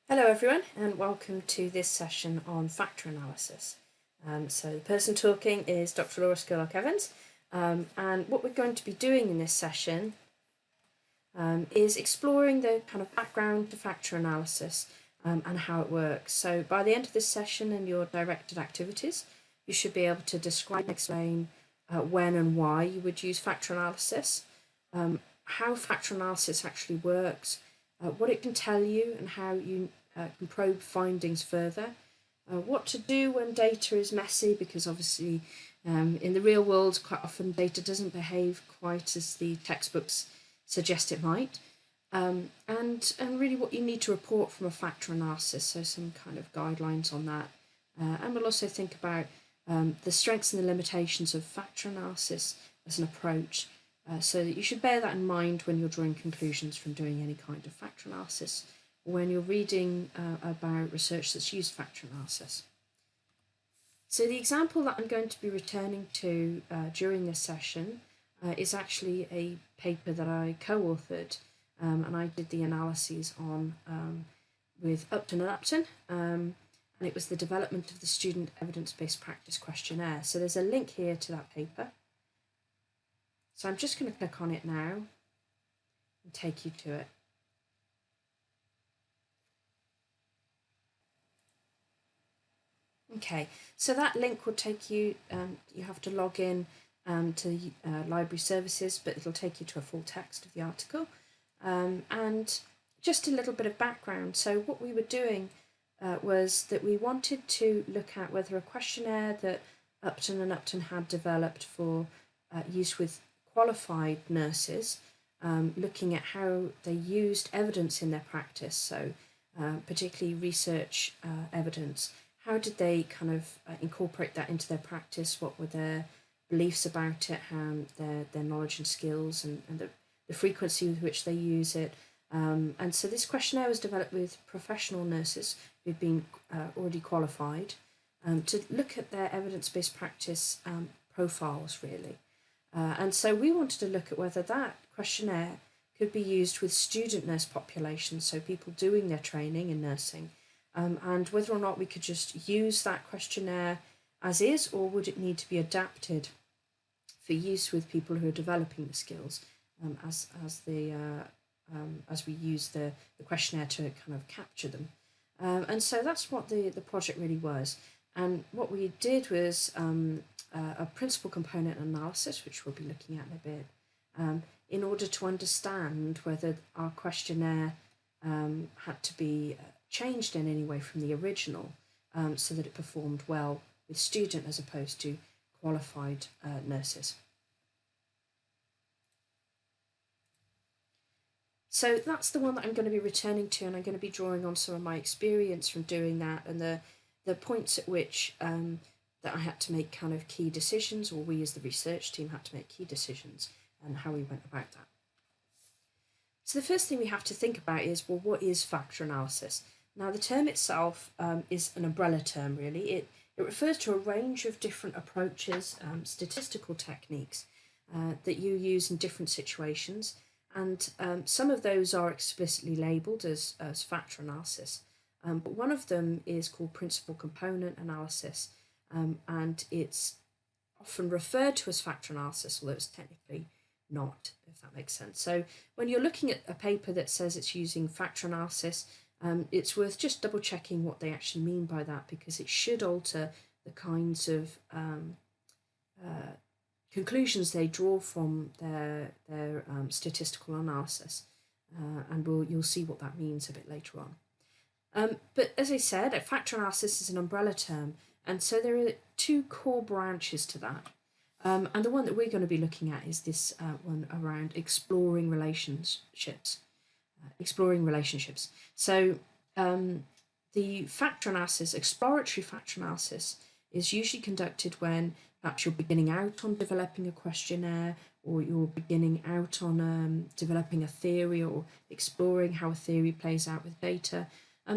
Hello everyone and welcome to this session on factor analysis. So the person talking is Dr. Laura Scurlock-Evans, and what we're going to be doing in this session is exploring the kind of background to factor analysis and how it works. So by the end of this session and your directed activities, you should be able to describe and explain when and why you would use factor analysis, how factor analysis actually works, what it can tell you and how you can probe findings further, what to do when data is messy, because obviously in the real world quite often data doesn't behave quite as the textbooks suggest it might, and really what you need to report from a factor analysis, so some kind of guidelines on that. And we'll also think about the strengths and the limitations of factor analysis as an approach, so that you should bear that in mind when you're drawing conclusions from doing any kind of factor analysis, or when you're reading about research that's used factor analysis. So the example that I'm going to be returning to during this session is actually a paper that I co-authored, and I did the analyses on with Upton and Upton, and it was the development of the Student Evidence-Based Practice Questionnaire. So there's a link here to that paper. So I'm just going to click on it now and take you to it. Okay, so that link will take you, you have to log in to library services, but it'll take you to a full text of the article. And just a little bit of background. So what we were doing was that we wanted to look at whether a questionnaire that Upton and Upton had developed for use with qualified nurses, looking at how they used evidence in their practice, so particularly research evidence. How did they kind of incorporate that into their practice? What were their beliefs about it, how their knowledge and skills, and the frequency with which they use it. And so this questionnaire was developed with professional nurses who'd been already qualified to look at their evidence-based practice profiles, really. And so we wanted to look at whether that questionnaire could be used with student nurse populations, so people doing their training in nursing, and whether or not we could just use that questionnaire as is, or would it need to be adapted for use with people who are developing the skills as we use the questionnaire to kind of capture them. And so that's what the project really was. And what we did was a principal component analysis, which we'll be looking at in a bit, in order to understand whether our questionnaire had to be changed in any way from the original, so that it performed well with student as opposed to qualified nurses. So that's the one that I'm going to be returning to, and I'm going to be drawing on some of my experience from doing that, and the points at which that I had to make kind of key decisions, or we as the research team had to make key decisions, and how we went about that. So the first thing we have to think about is, well, what is factor analysis? Now, the term itself is an umbrella term, really. It refers to a range of different approaches, statistical techniques that you use in different situations, and some of those are explicitly labelled as factor analysis. But one of them is called principal component analysis, and it's often referred to as factor analysis, although it's technically not, if that makes sense. So when you're looking at a paper that says it's using factor analysis, it's worth just double checking what they actually mean by that, because it should alter the kinds of conclusions they draw from their statistical analysis, and you'll see what that means a bit later on. But as I said, factor analysis is an umbrella term, and so there are two core branches to that. And the one that we're going to be looking at is this one around exploring relationships. So the factor analysis, exploratory factor analysis, is usually conducted when perhaps you're beginning out on developing a questionnaire, or you're beginning out on developing a theory, or exploring how a theory plays out with data.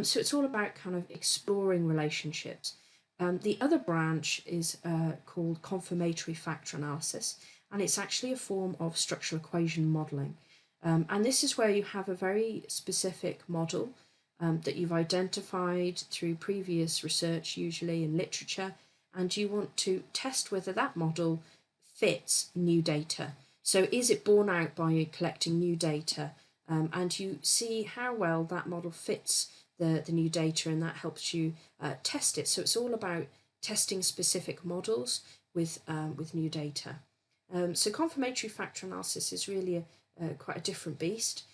So it's all about kind of exploring relationships. The other branch is called confirmatory factor analysis, and it's actually a form of structural equation modelling. And this is where you have a very specific model that you've identified through previous research, usually in literature, and you want to test whether that model fits new data. So is it borne out by collecting new data? And you see how well that model fits the new data, and that helps you test it. So it's all about testing specific models with new data. So confirmatory factor analysis is really quite a different beast.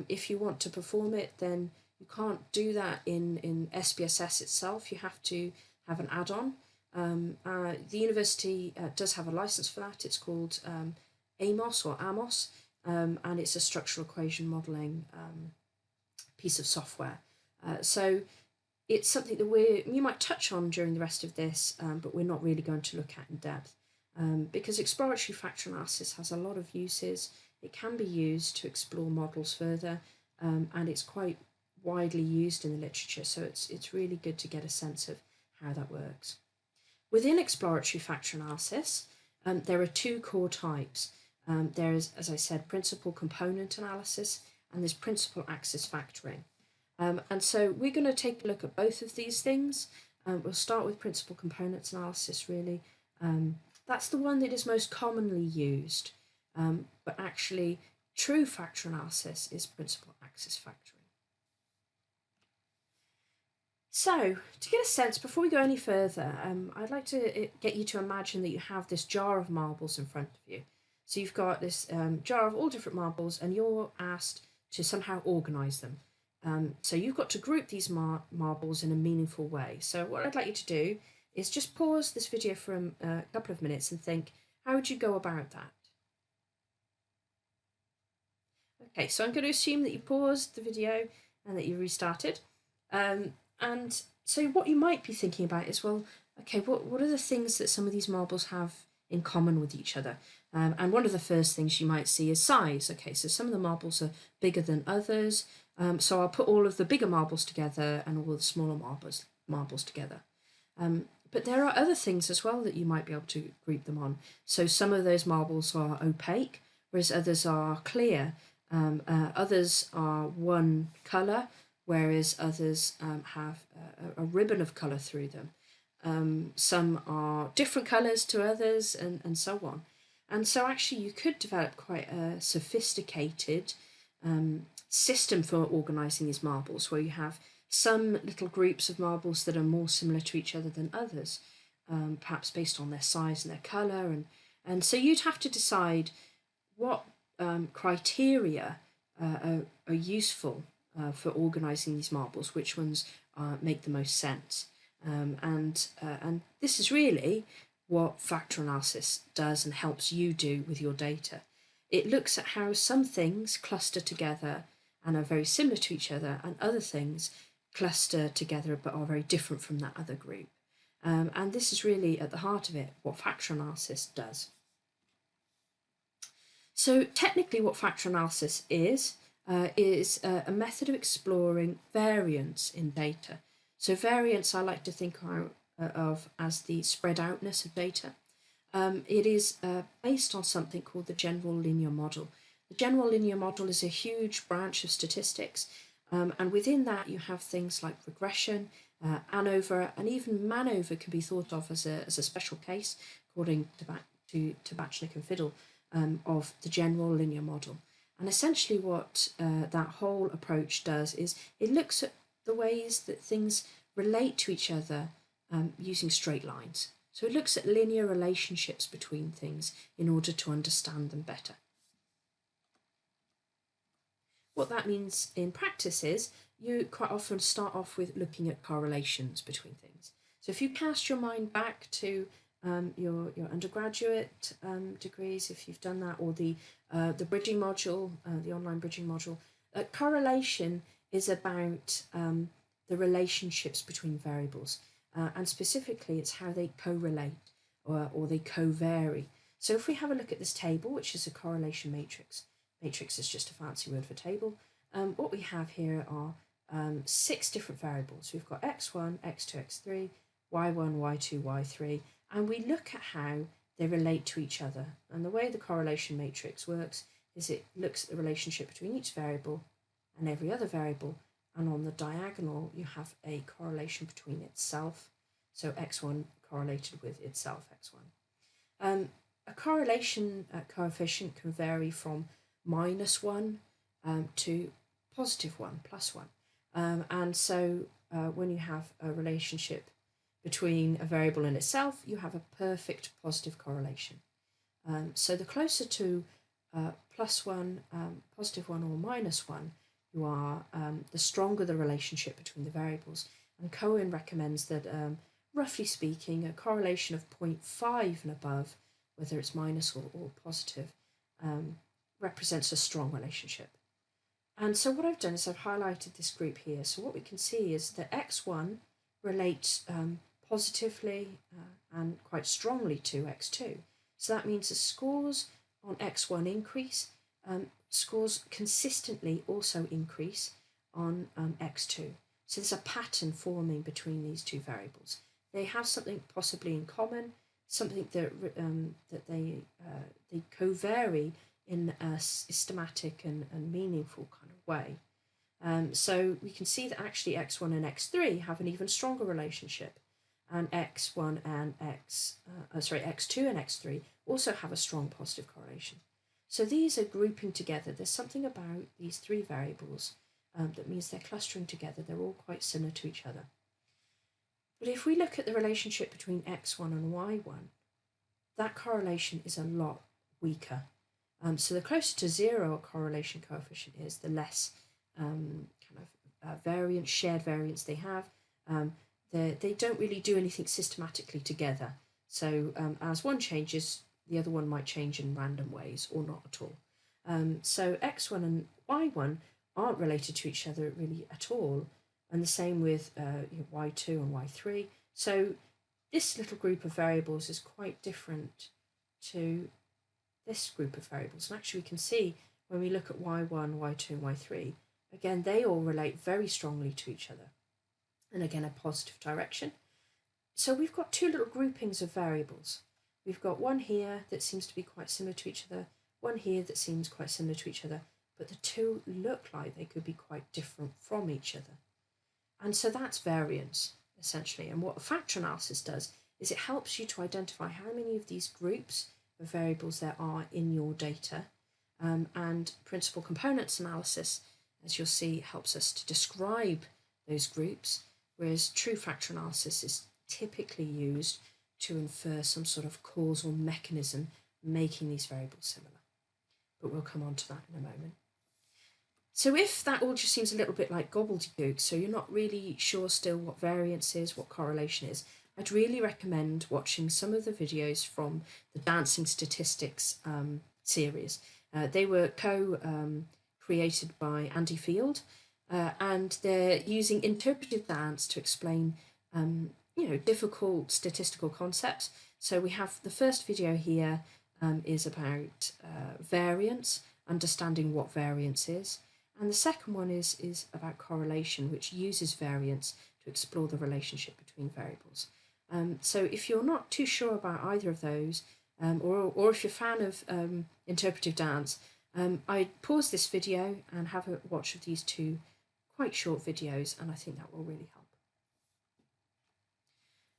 If you want to perform it, then you can't do that in SPSS itself. You have to have an add-on. The university does have a license for that. It's called AMOS or AMOS, and it's a structural equation modelling piece of software. So it's something that you might touch on during the rest of this, but we're not really going to look at in depth. Because exploratory factor analysis has a lot of uses. It can be used to explore models further, and it's quite widely used in the literature, so it's really good to get a sense of how that works. Within exploratory factor analysis, there are two core types. There is, as I said, principal component analysis, and there's principal axis factoring. And so we're going to take a look at both of these things. We'll start with principal components analysis, really. That's the one that is most commonly used, but actually true factor analysis is principal axis factoring. So, to get a sense, before we go any further, I'd like to get you to imagine that you have this jar of marbles in front of you. So you've got this jar of all different marbles, and you're asked to somehow organise them. So you've got to group these marbles in a meaningful way. So what I'd like you to do is just pause this video for a couple of minutes and think, how would you go about that? Okay, so I'm going to assume that you paused the video and that you restarted. And so what you might be thinking about is, well, okay, what are the things that some of these marbles have in common with each other? And one of the first things you might see is size. Okay, so some of the marbles are bigger than others. So I'll put all of the bigger marbles together and all the smaller marbles together. But there are other things as well that you might be able to group them on. So some of those marbles are opaque, whereas others are clear. Others are one colour, whereas others have a ribbon of colour through them. Some are different colours to others, and so on. And so actually you could develop quite a sophisticated system for organising these marbles, where you have some little groups of marbles that are more similar to each other than others, perhaps based on their size and their colour. And so you'd have to decide what criteria are useful for organising these marbles, which ones make the most sense. And this is really what factor analysis does and helps you do with your data. It looks at how some things cluster together and are very similar to each other, and other things cluster together but are very different from that other group. And this is really at the heart of it, what factor analysis does. So technically what factor analysis is a method of exploring variance in data. So variance I like to think of as the spread outness of data. It is based on something called the general linear model. The general linear model is a huge branch of statistics, and within that you have things like regression, ANOVA, and even MANOVA can be thought of as a special case, according to Tabachnik and Fiddle, of the general linear model. And essentially what that whole approach does is it looks at the ways that things relate to each other using straight lines. So it looks at linear relationships between things in order to understand them better. What that means in practice is you quite often start off with looking at correlations between things. So if you cast your mind back to your undergraduate degrees, if you've done that, or the bridging module, the online bridging module, correlation is about the relationships between variables, and specifically it's how they correlate or they covary. So if we have a look at this table, which is a correlation matrix, matrix is just a fancy word for table, what we have here are 6 different variables. We've got x1, x2, x3, y1, y2, y3, and we look at how they relate to each other. And the way the correlation matrix works is it looks at the relationship between each variable and every other variable and on the diagonal you have a correlation between itself, so x1 correlated with itself, x1. A correlation coefficient can vary from -1 to +1, +1. And so when you have a relationship between a variable and itself, you have a perfect positive correlation. So the closer to +1, +1 or -1 you are, the stronger the relationship between the variables. And Cohen recommends that, roughly speaking, a correlation of 0.5 and above, whether it's minus or positive, represents a strong relationship. And so what I've done is I've highlighted this group here. So what we can see is that x1 relates positively and quite strongly to x2. So that means the scores on x1 increase, scores consistently also increase on x2. So there's a pattern forming between these two variables. They have something possibly in common, something that they co-vary in a systematic and meaningful kind of way. So we can see that actually x1 and x3 have an even stronger relationship, and x1 and x2 and x3 also have a strong positive correlation. So these are grouping together. There's something about these three variables that means they're clustering together. They're all quite similar to each other. But if we look at the relationship between x1 and y1, that correlation is a lot weaker. So the closer to 0 a correlation coefficient is, the less variance, shared variance they have. They don't really do anything systematically together. So as one changes, the other one might change in random ways or not at all. So x1 and y1 aren't related to each other really at all, and the same with y2 and y3. So this little group of variables is quite different to this group of variables. And actually we can see when we look at y1, y2 and y3, again they all relate very strongly to each other, and again a positive direction. So we've got two little groupings of variables. We've got one here that seems to be quite similar to each other, one here that seems quite similar to each other, but the two look like they could be quite different from each other. And so that's variance, essentially. And what factor analysis does is it helps you to identify how many of these groups of variables there are in your data. And principal components analysis, as you'll see, helps us to describe those groups, whereas true factor analysis is typically used to infer some sort of causal mechanism making these variables similar. But we'll come on to that in a moment. So if that all just seems a little bit like gobbledygook, so you're not really sure still what variance is, what correlation is, I'd really recommend watching some of the videos from the Dancing Statistics series. They were co-created by Andy Field, and they're using interpretive dance to explain difficult statistical concepts. So we have the first video here is about variance, understanding what variance is. And the second one is about correlation, which uses variance to explore the relationship between variables. So if you're not too sure about either of those, or if you're a fan of interpretive dance, I'd pause this video and have a watch of these two quite short videos, and I think that will really help.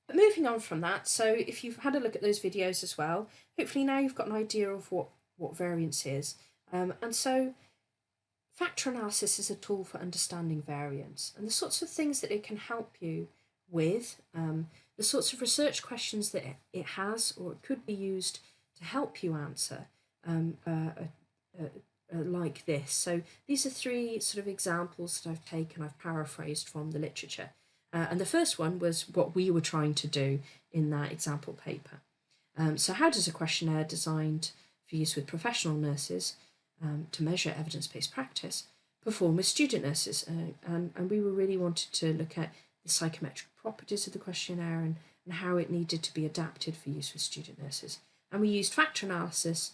But moving on from that, so if you've had a look at those videos as well, hopefully now you've got an idea of what variance is. And so factor analysis is a tool for understanding variance and the sorts of things that it can help you with, the sorts of research questions that it has or it could be used to help you answer, like this. So these are three sort of examples that I've taken, I've paraphrased from the literature. And the first one was what we were trying to do in that example paper. So how does a questionnaire designed for use with professional nurses to measure evidence-based practice perform with student nurses? And we really wanted to look at the psychometric properties of the questionnaire and how it needed to be adapted for use with student nurses. And we used factor analysis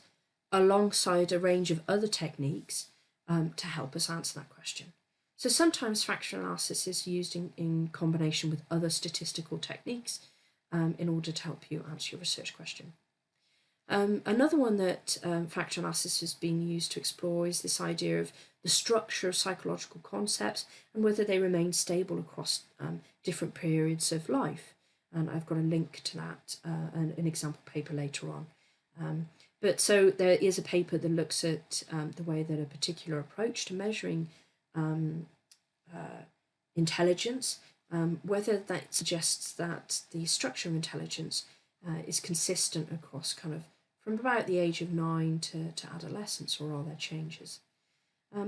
alongside a range of other techniques to help us answer that question. So sometimes factor analysis is used in combination with other statistical techniques in order to help you answer your research question. Another one that factor analysis has been used to explore is this idea of the structure of psychological concepts and whether they remain stable across different periods of life. And I've got a link to that, an example paper later on. But so there is a paper that looks at the way that a particular approach to measuring intelligence, whether that suggests that the structure of intelligence is consistent across kind of from about the age of 9 to adolescence, or are there changes?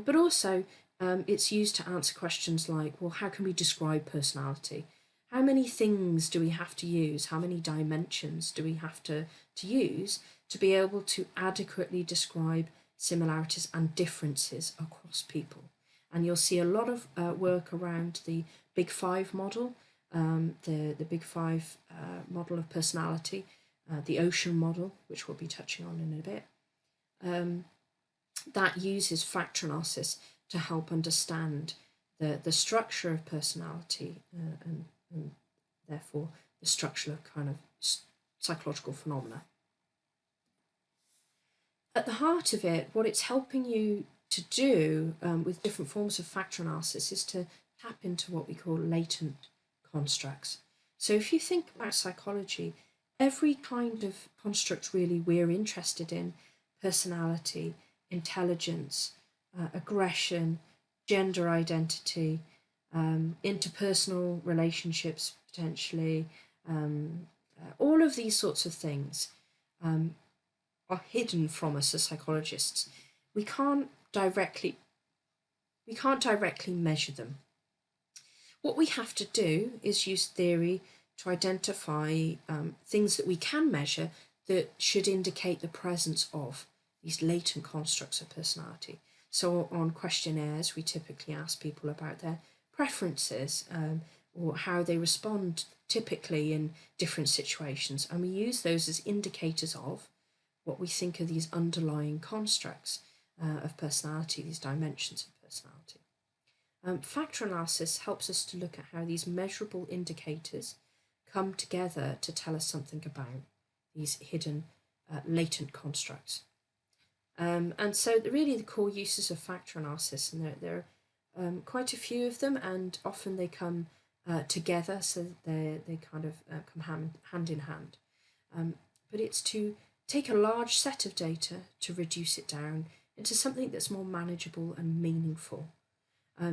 But also, it's used to answer questions like, well, how can we describe personality? How many things do we have to use? How many dimensions do we have to use to be able to adequately describe similarities and differences across people? And you'll see a lot of work around the Big Five model, the Big Five model of personality, the Ocean model, which we'll be touching on in a bit, that uses factor analysis to help understand the structure of personality and therefore the structure of kind of psychological phenomena. At the heart of it, what it's helping you to do with different forms of factor analysis is to tap into what we call latent constructs. So if you think about psychology, every kind of construct really we're interested in, personality, intelligence, aggression, gender identity, interpersonal relationships potentially, all of these sorts of things are hidden from us as psychologists. We can't directly measure them. What we have to do is use theory to identify things that we can measure that should indicate the presence of these latent constructs of personality. So on questionnaires, we typically ask people about their preferences or how they respond typically in different situations, and we use those as indicators of what we think are these underlying constructs of personality, these dimensions of personality. Factor analysis helps us to look at how these measurable indicators come together to tell us something about these hidden latent constructs. And so really the core uses of factor analysis, and there are quite a few of them, and often they come together, so they kind of come hand in hand. But it's to take a large set of data to reduce it down into something that's more manageable and meaningful.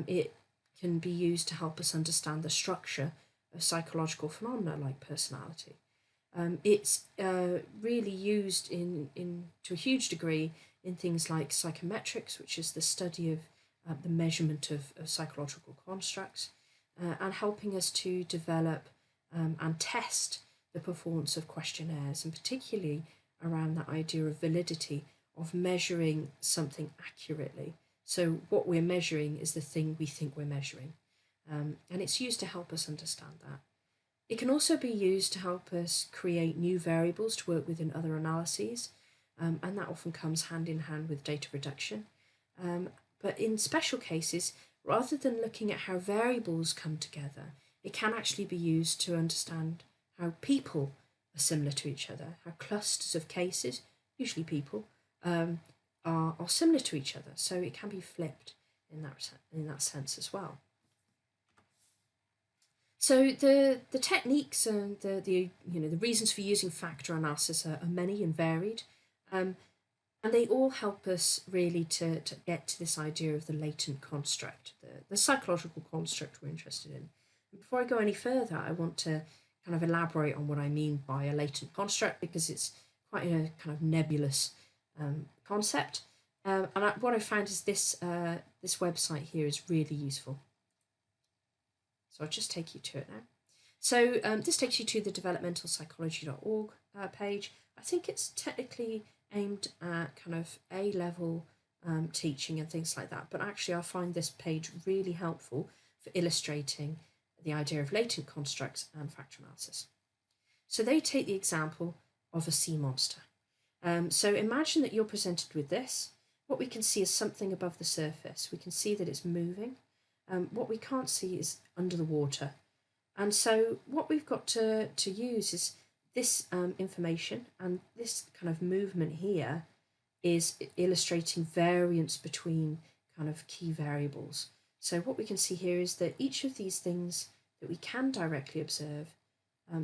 It can be used to help us understand the structure of psychological phenomena like personality. It's really used to a huge degree in things like psychometrics, which is the study of the measurement of psychological constructs, and helping us to develop and test the performance of questionnaires, and particularly around that idea of validity, of measuring something accurately. So what we're measuring is the thing we think we're measuring. And it's used to help us understand that. It can also be used to help us create new variables to work with in other analyses, and that often comes hand in hand with data reduction. But in special cases, rather than looking at how variables come together, it can actually be used to understand how people are similar to each other, how clusters of cases, usually people, are similar to each other. So it can be flipped in that sense as well. So the techniques and the reasons for using factor analysis are many and varied, and they all help us really to get to this idea of the latent construct, the psychological construct we're interested in. And before I go any further, I want to kind of elaborate on what I mean by a latent construct, because it's quite a kind of nebulous concept. And what I found is this website here is really useful. So I'll just take you to it now. So this takes you to the developmentalpsychology.org page. I think it's technically aimed at kind of A-level teaching and things like that, but actually I find this page really helpful for illustrating the idea of latent constructs and factor analysis. So they take the example of a sea monster. So imagine that you're presented with this. What we can see is something above the surface. We can see that it's moving. What we can't see is under the water. And so what we've got to use is this information and this kind of movement here is illustrating variance between kind of key variables. So what we can see here is that each of these things that we can directly observe,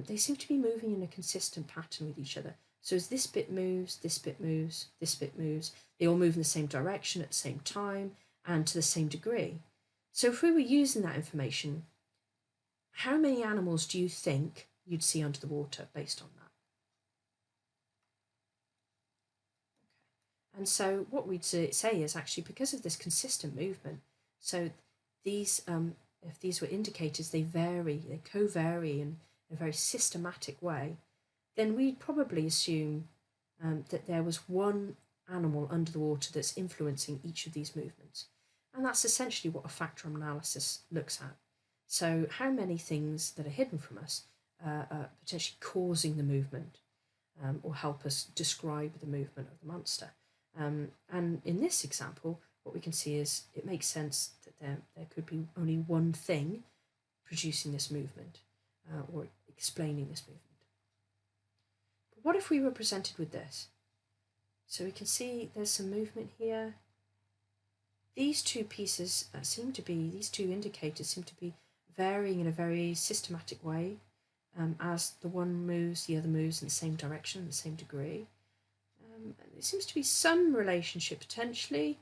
they seem to be moving in a consistent pattern with each other. So as this bit moves, this bit moves, this bit moves, they all move in the same direction at the same time and to the same degree. So if we were using that information, how many animals do you think you'd see under the water based on that? And so what we'd say is actually because of this consistent movement, so these, if these were indicators, they vary, they co-vary in a very systematic way, then we'd probably assume that there was one animal under the water that's influencing each of these movements. And that's essentially what a factor analysis looks at. So how many things that are hidden from us are potentially causing the movement or help us describe the movement of the monster. And in this example, what we can see is it makes sense that there could be only one thing producing this movement or explaining this movement. But what if we were presented with this? So we can see there's some movement here. These two pieces these two indicators seem to be varying in a very systematic way. As the one moves, the other moves in the same direction, the same degree. There seems to be some relationship potentially,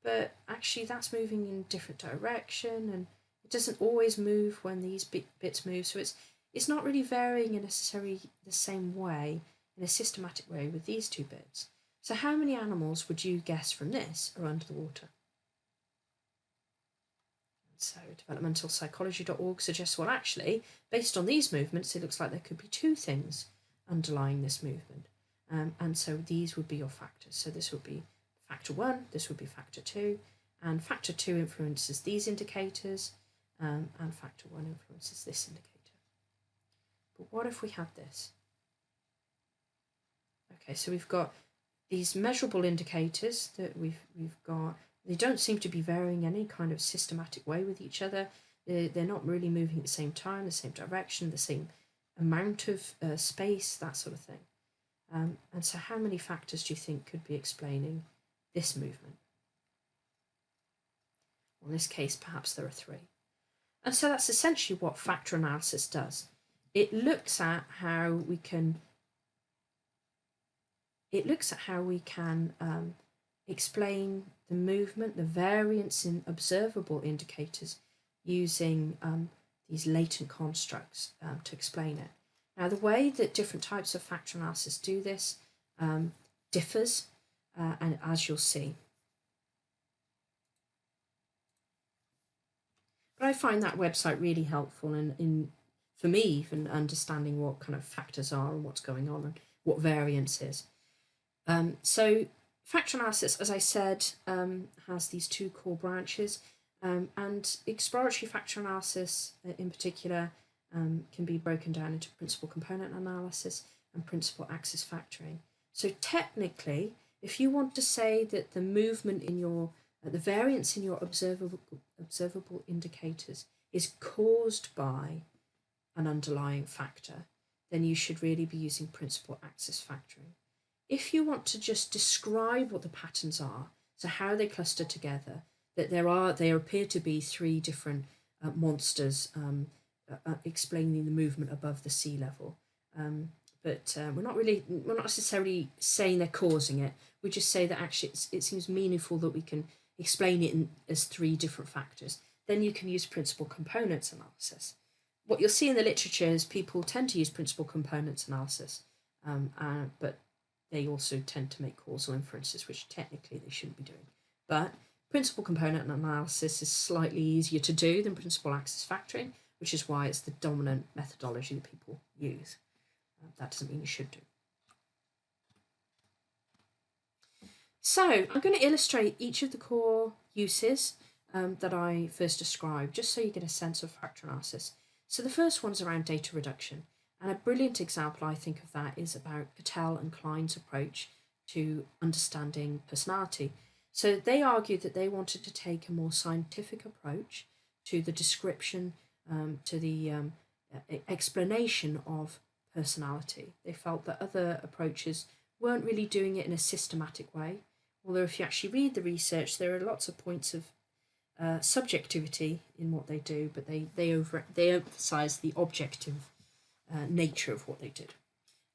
but actually that's moving in a different direction, and it doesn't always move when these bits move. So it's not really varying in necessarily the same way, in a systematic way with these two bits. So how many animals would you guess from this are under the water? So developmentalpsychology.org suggests, well, actually, based on these movements, it looks like there could be two things underlying this movement. And so these would be your factors. So this would be factor 1, this would be factor 2, and factor 2 influences these indicators, and factor 1 influences this indicator. But what if we had this? Okay, so we've got these measurable indicators that we've got. They don't seem to be varying any kind of systematic way with each other. They're not really moving at the same time, the same direction, the same amount of space, that sort of thing. And so how many factors do you think could be explaining this movement? Well, in this case, perhaps there are 3. And so that's essentially what factor analysis does. It looks at how we can explain the movement, the variance in observable indicators using these latent constructs to explain it. Now, the way that different types of factor analysis do this differs, and as you'll see. But I find that website really helpful for me, even understanding what kind of factors are and what's going on and what variance is. So factor analysis, as I said, has these 2 core branches, and exploratory factor analysis in particular can be broken down into principal component analysis and principal axis factoring. So technically, if you want to say that the movement in the variance in your observable indicators is caused by an underlying factor, then you should really be using principal axis factoring. If you want to just describe what the patterns are, so how they cluster together, that there appear to be 3 different monsters explaining the movement above the sea level, but we're not necessarily saying they're causing it. We just say that actually it seems meaningful that we can explain it as 3 different factors. Then you can use principal components analysis. What you'll see in the literature is people tend to use principal components analysis, but they also tend to make causal inferences, which technically they shouldn't be doing. But principal component analysis is slightly easier to do than principal axis factoring, which is why it's the dominant methodology that people use. That doesn't mean you should do. So I'm going to illustrate each of the core uses that I first described, just so you get a sense of factor analysis. So the first one's around data reduction. And a brilliant example, I think, of that is about Cattell and Klein's approach to understanding personality. So they argued that they wanted to take a more scientific approach to the description, to the explanation of personality. They felt that other approaches weren't really doing it in a systematic way. Although, if you actually read the research, there are lots of points of subjectivity in what they do, but they emphasise the objective nature of what they did.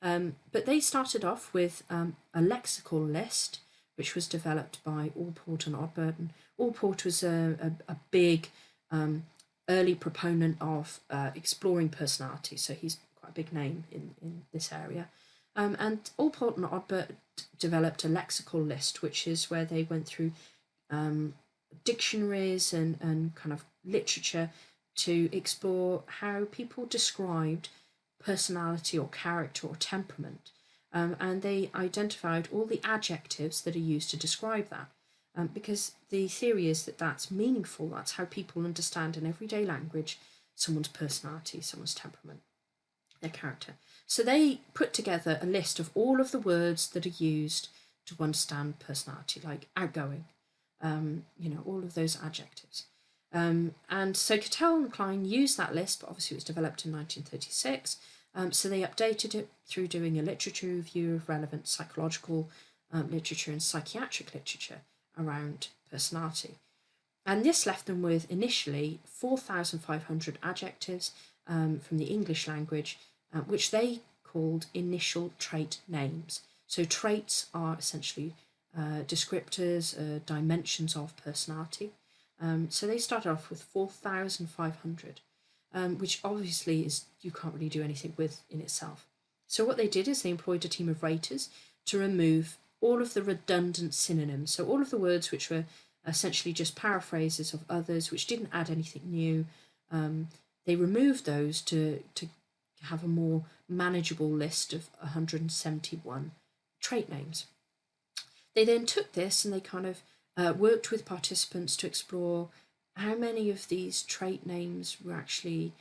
But they started off with a lexical list, which was developed by Allport and Odberg. Allport was a big early proponent of exploring personality, so he's quite a big name in this area. And Allport and Odberg developed a lexical list, which is where they went through dictionaries and kind of literature to explore how people described personality or character or temperament. And they identified all the adjectives that are used to describe that. Because the theory is that that's meaningful, that's how people understand in everyday language someone's personality, someone's temperament, their character. So they put together a list of all of the words that are used to understand personality, like outgoing, all of those adjectives. And so Cattell and Klein used that list, but obviously it was developed in 1936. So they updated it through doing a literature review of relevant psychological literature and psychiatric literature around personality. And this left them with initially 4,500 adjectives from the English language, which they called initial trait names. So traits are essentially descriptors, dimensions of personality. So they started off with 4,500, which obviously is you can't really do anything with in itself. So what they did is they employed a team of raters to remove all of the redundant synonyms, so all of the words which were essentially just paraphrases of others, which didn't add anything new. They removed those to have a more manageable list of 171 trait names. They then took this and they kind of worked with participants to explore how many of these trait names were actually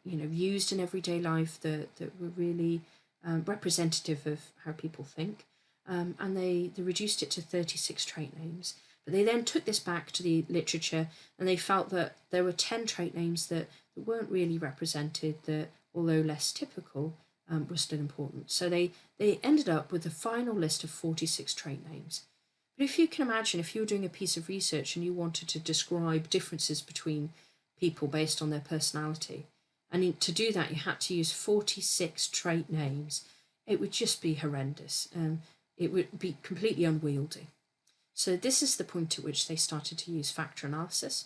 used in everyday life that were really representative of how people think. And they reduced it to 36 trait names. But they then took this back to the literature and they felt that there were 10 trait names that weren't really represented, that although less typical, were still important. So they ended up with a final list of 46 trait names. But if you can imagine, if you were doing a piece of research and you wanted to describe differences between people based on their personality, and to do that you had to use 46 trait names, it would just be horrendous. It would be completely unwieldy. So this is the point at which they started to use factor analysis.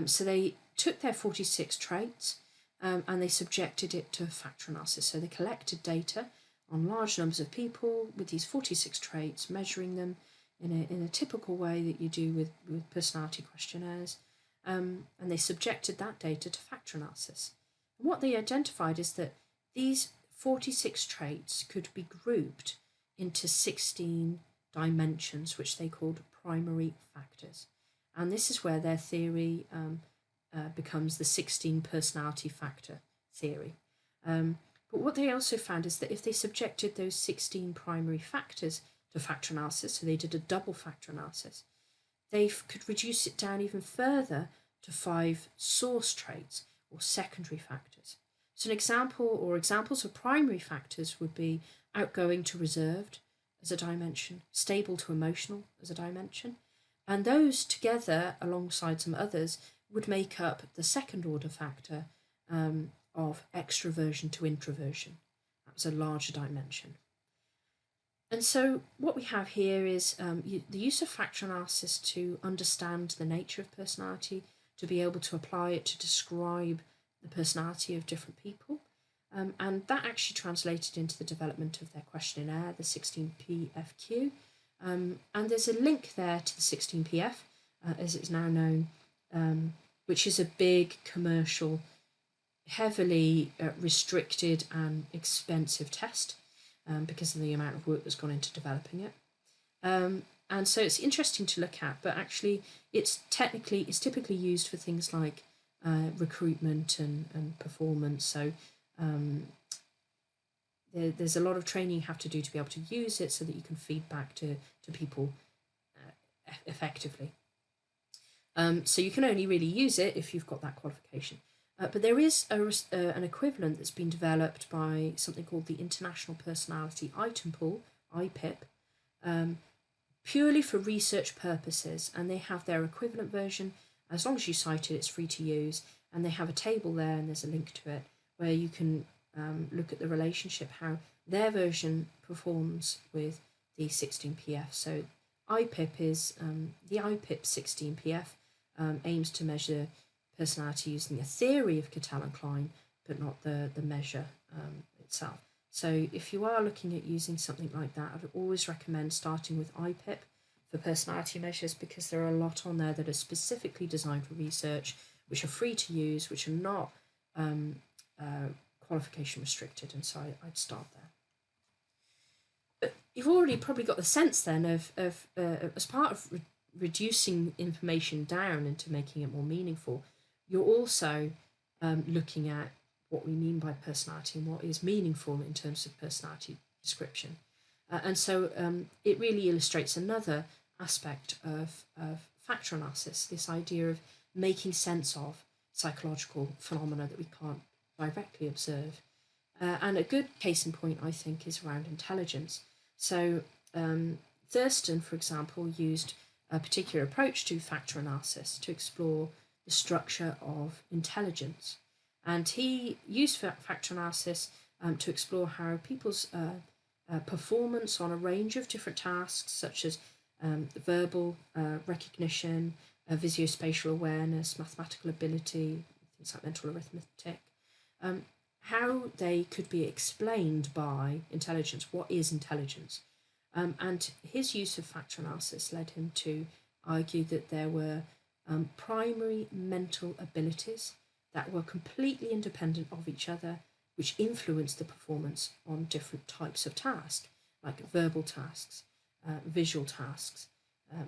So they took their 46 traits and they subjected it to factor analysis. So they collected data on large numbers of people with these 46 traits, measuring them in a typical way that you do with personality questionnaires, and they subjected that data to factor analysis. And what they identified is that these 46 traits could be grouped into 16 dimensions, which they called primary factors. And this is where their theory becomes the 16 personality factor theory. But what they also found is that if they subjected those 16 primary factors to factor analysis, so they did a double factor analysis, they could reduce it down even further to 5 source traits or secondary factors. So an example or examples of primary factors would be outgoing to reserved as a dimension, stable to emotional as a dimension, and those together alongside some others would make up the second order factor of extroversion to introversion. That was a larger dimension. And so what we have here is the use of factor analysis to understand the nature of personality, to be able to apply it to describe the personality of different people. And that actually translated into the development of their questionnaire, the 16PFQ. And there's a link there to the 16PF, as it's now known, which is a big commercial, heavily restricted and expensive test because of the amount of work that's gone into developing it. And so it's interesting to look at, but actually it's typically used for things like recruitment and performance. So there's a lot of training you have to do to be able to use it so that you can feed back to people effectively. So you can only really use it if you've got that qualification. But there is an equivalent that's been developed by something called the International Personality Item Pool, IPIP, purely for research purposes, and they have their equivalent version. As long as you cite it, it's free to use, and they have a table there, and there's a link to it where you can look at the relationship, how their version performs with the 16PF. So IPIP is the IPIP 16PF aims to measure personality using a theory of Cattell and Klein, but not the measure itself. So if you are looking at using something like that, I'd always recommend starting with IPIP for personality measures, because there are a lot on there that are specifically designed for research, which are free to use, which are not qualification restricted, and so I'd start there. But you've already probably got the sense then of as part of reducing information down into making it more meaningful, you're also looking at what we mean by personality and what is meaningful in terms of personality description. And so it really illustrates another aspect of factor analysis, this idea of making sense of psychological phenomena that we can't directly observe. And a good case in point, I think, is around intelligence. So Thurston, for example, used a particular approach to factor analysis to explore the structure of intelligence. And he used factor analysis to explore how people's performance on a range of different tasks, such as verbal recognition, visuospatial awareness, mathematical ability, things like mental arithmetic, how they could be explained by intelligence. What is intelligence? And his use of factor analysis led him to argue that there were primary mental abilities that were completely independent of each other, which influenced the performance on different types of tasks, like verbal tasks, visual tasks,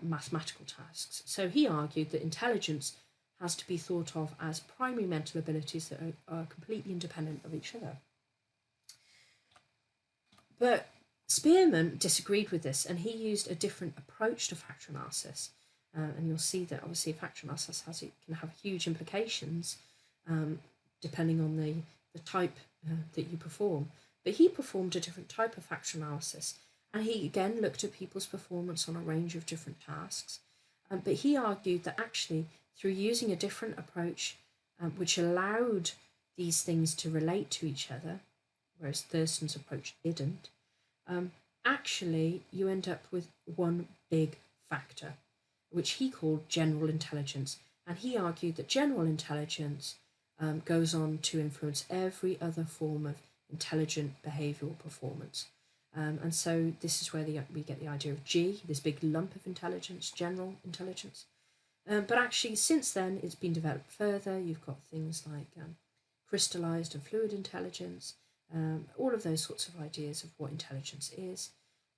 mathematical tasks. So he argued that intelligence has to be thought of as primary mental abilities that are completely independent of each other. But Spearman disagreed with this, and he used a different approach to factor analysis. And you'll see that obviously factor analysis can have huge implications depending on the type that you perform. But he performed a different type of factor analysis, and he again looked at people's performance on a range of different tasks. But he argued that actually, through using a different approach, which allowed these things to relate to each other, whereas Thurston's approach didn't, actually you end up with one big factor, which he called general intelligence. And he argued that general intelligence goes on to influence every other form of intelligent behavioural performance. And so this is where we get the idea of G, this big lump of intelligence, general intelligence. But actually, since then, it's been developed further. You've got things like crystallized and fluid intelligence, all of those sorts of ideas of what intelligence is.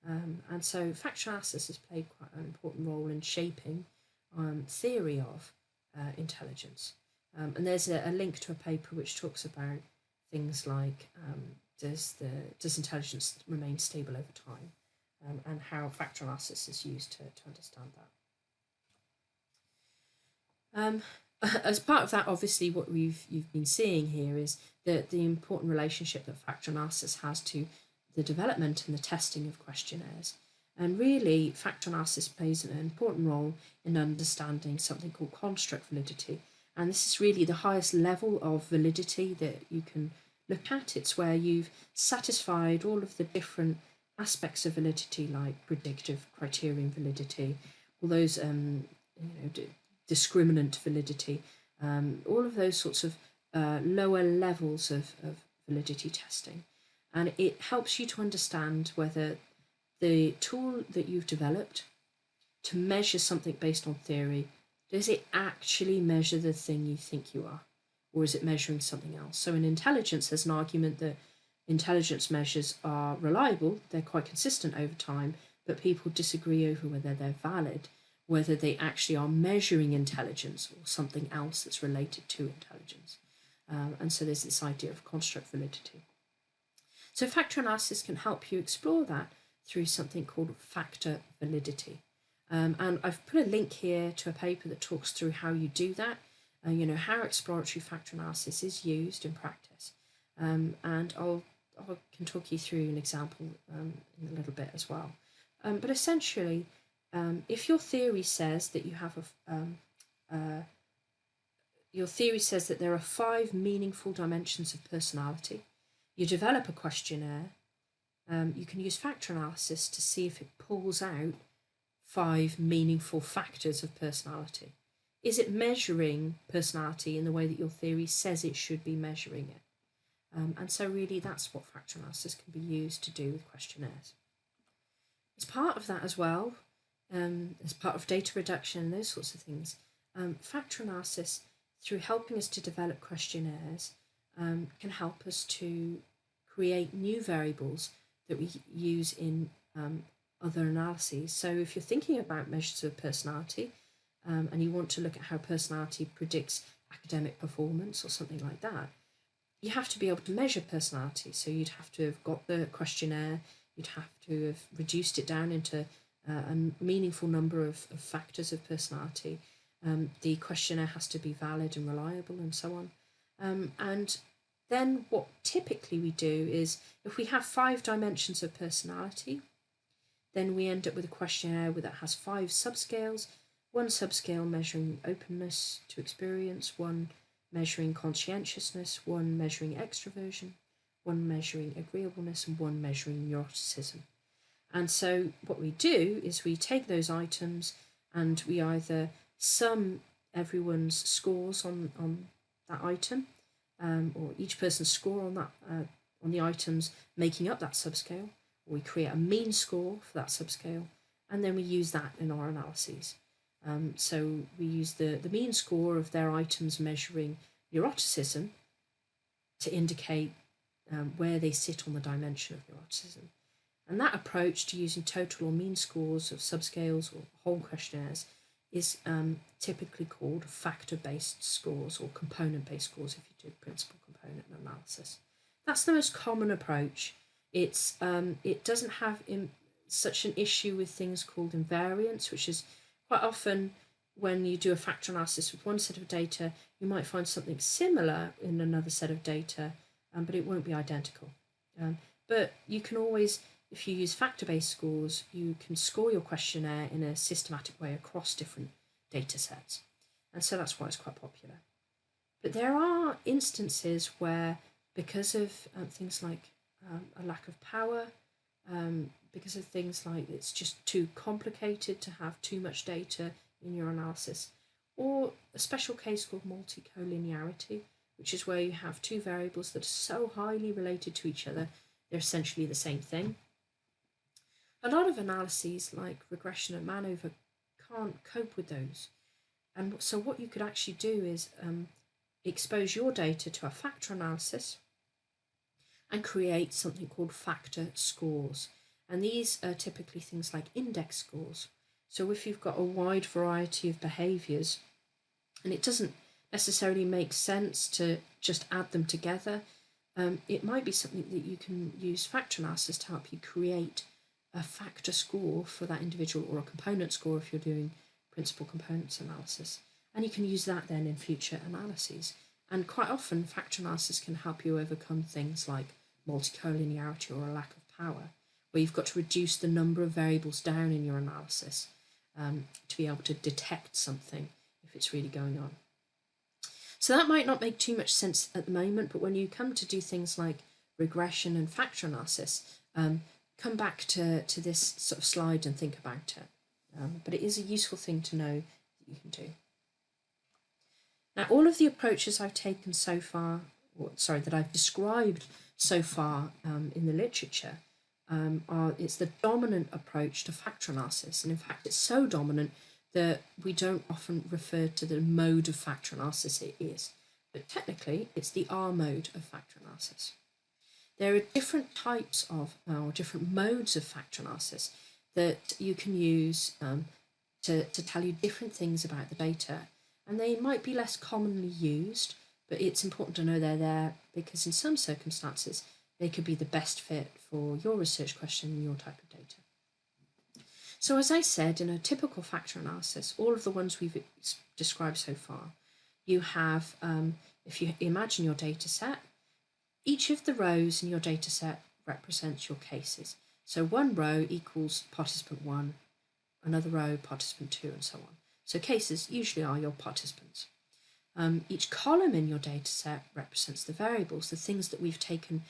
And so factor analysis has played quite an important role in shaping theory of intelligence. And there's a link to a paper which talks about things like does intelligence remain stable over time, and how factor analysis is used to understand that. As part of that, obviously, what you've been seeing here is the important relationship that factor analysis has to the development and the testing of questionnaires. And really, factor analysis plays an important role in understanding something called construct validity. And this is really the highest level of validity that you can look at. It's where you've satisfied all of the different aspects of validity, like predictive criterion validity, all those discriminant validity, all of those sorts of lower levels of validity testing. And it helps you to understand whether the tool that you've developed to measure something based on theory, does it actually measure the thing you think you are? Or is it measuring something else? So in intelligence, there's an argument that intelligence measures are reliable, they're quite consistent over time, but people disagree over whether they're valid, whether they actually are measuring intelligence or something else that's related to intelligence. And so there's this idea of construct validity. So factor analysis can help you explore that through something called factor validity. And I've put a link here to a paper that talks through how you do that. you know, how exploratory factor analysis is used in practice. And I can talk you through an example in a little bit as well. But essentially, if your theory says that you have your theory says that there are 5 meaningful dimensions of personality, you develop a questionnaire, you can use factor analysis to see if it pulls out 5 meaningful factors of personality. Is it measuring personality in the way that your theory says it should be measuring it? And so really that's what factor analysis can be used to do with questionnaires. As part of that as well, as part of data reduction and those sorts of things, factor analysis, through helping us to develop questionnaires, can help us to create new variables that we use in other analyses. So if you're thinking about measures of personality and you want to look at how personality predicts academic performance or something like that, you have to be able to measure personality. So you'd have to have got the questionnaire, you'd have to have reduced it down into a meaningful number of factors of personality. The questionnaire has to be valid and reliable and so on. And then what typically we do is, if we have 5 dimensions of personality, then we end up with a questionnaire that has 5 subscales, one subscale measuring openness to experience, one measuring conscientiousness, one measuring extroversion, one measuring agreeableness, and one measuring neuroticism. And so what we do is we take those items and we either sum everyone's scores on that item, or each person's score on that on the items making up that subscale, or we create a mean score for that subscale, and then we use that in our analyses. So we use the mean score of their items measuring neuroticism to indicate where they sit on the dimension of neuroticism. And that approach to using total or mean scores of subscales or whole questionnaires is typically called factor-based scores or component-based scores if you do principal component analysis. That's the most common approach. It doesn't have such an issue with things called invariance, which is quite often when you do a factor analysis with one set of data, you might find something similar in another set of data, but it won't be identical. But you can always, if you use factor-based scores, you can score your questionnaire in a systematic way across different data sets. And so that's why it's quite popular. But there are instances where, because of things like a lack of power, because of things like it's just too complicated to have too much data in your analysis, or a special case called multicollinearity, which is where you have 2 variables that are so highly related to each other, they're essentially the same thing. A lot of analyses like regression and MANOVA can't cope with those. And so what you could actually do is expose your data to a factor analysis and create something called factor scores. And these are typically things like index scores. So if you've got a wide variety of behaviours, and it doesn't necessarily make sense to just add them together, it might be something that you can use factor analysis to help you create a factor score for that individual, or a component score if you're doing principal components analysis. And you can use that then in future analyses. And quite often factor analysis can help you overcome things like multicollinearity or a lack of power, where you've got to reduce the number of variables down in your analysis to be able to detect something if it's really going on. So that might not make too much sense at the moment, but when you come to do things like regression and factor analysis, come back to this sort of slide and think about it. But it is a useful thing to know that you can do. Now, all of the approaches I've taken so far, that I've described so far in the literature, it's the dominant approach to factor analysis. And in fact, it's so dominant that we don't often refer to the mode of factor analysis it is. But technically, it's the R mode of factor analysis. There are different types of, or different modes of factor analysis that you can use to tell you different things about the data. And they might be less commonly used, but it's important to know they're there because in some circumstances, they could be the best fit for your research question and your type of data. So as I said, in a typical factor analysis, all of the ones we've described so far, you have, if you imagine your data set, each of the rows in your data set represents your cases. So one row equals participant 1, another row participant 2, and so on. So cases usually are your participants. Each column in your data set represents the variables, the things that we've taken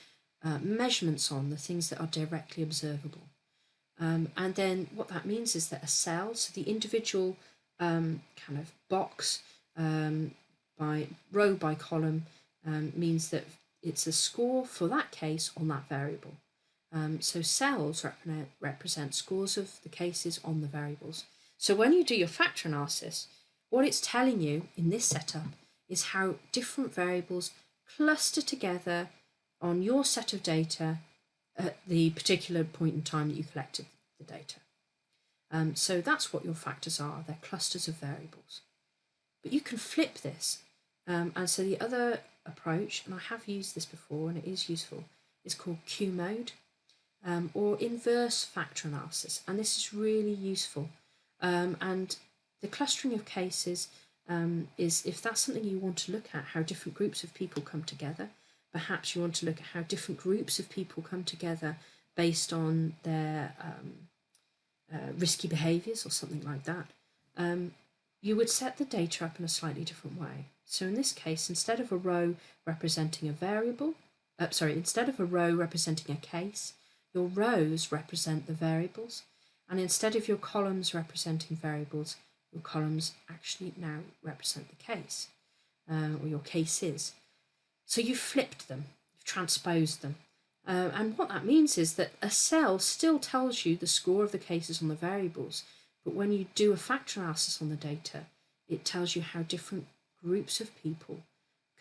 measurements on, the things that are directly observable. And then what that means is that a cell, so the individual kind of box by row by column, means that it's a score for that case on that variable. So cells represent scores of the cases on the variables. So when you do your factor analysis, what it's telling you in this setup is how different variables cluster together on your set of data at the particular point in time that you collected the data. So that's what your factors are. They're clusters of variables. But you can flip this. And so the other approach, and I have used this before and it is useful, is called Q mode or inverse factor analysis. And this is really useful. And the clustering of cases is, if that's something you want to look at, how different groups of people come together. Perhaps you want to look at how different groups of people come together based on their risky behaviours or something like that. You would set the data up in a slightly different way. So in this case, instead of a row representing a variable, instead of a row representing a case, your rows represent the variables. And instead of your columns representing variables, your columns actually now represent the case, or your cases. So you've flipped them, you've transposed them. And what that means is that a cell still tells you the score of the cases on the variables, but when you do a factor analysis on the data, it tells you how different groups of people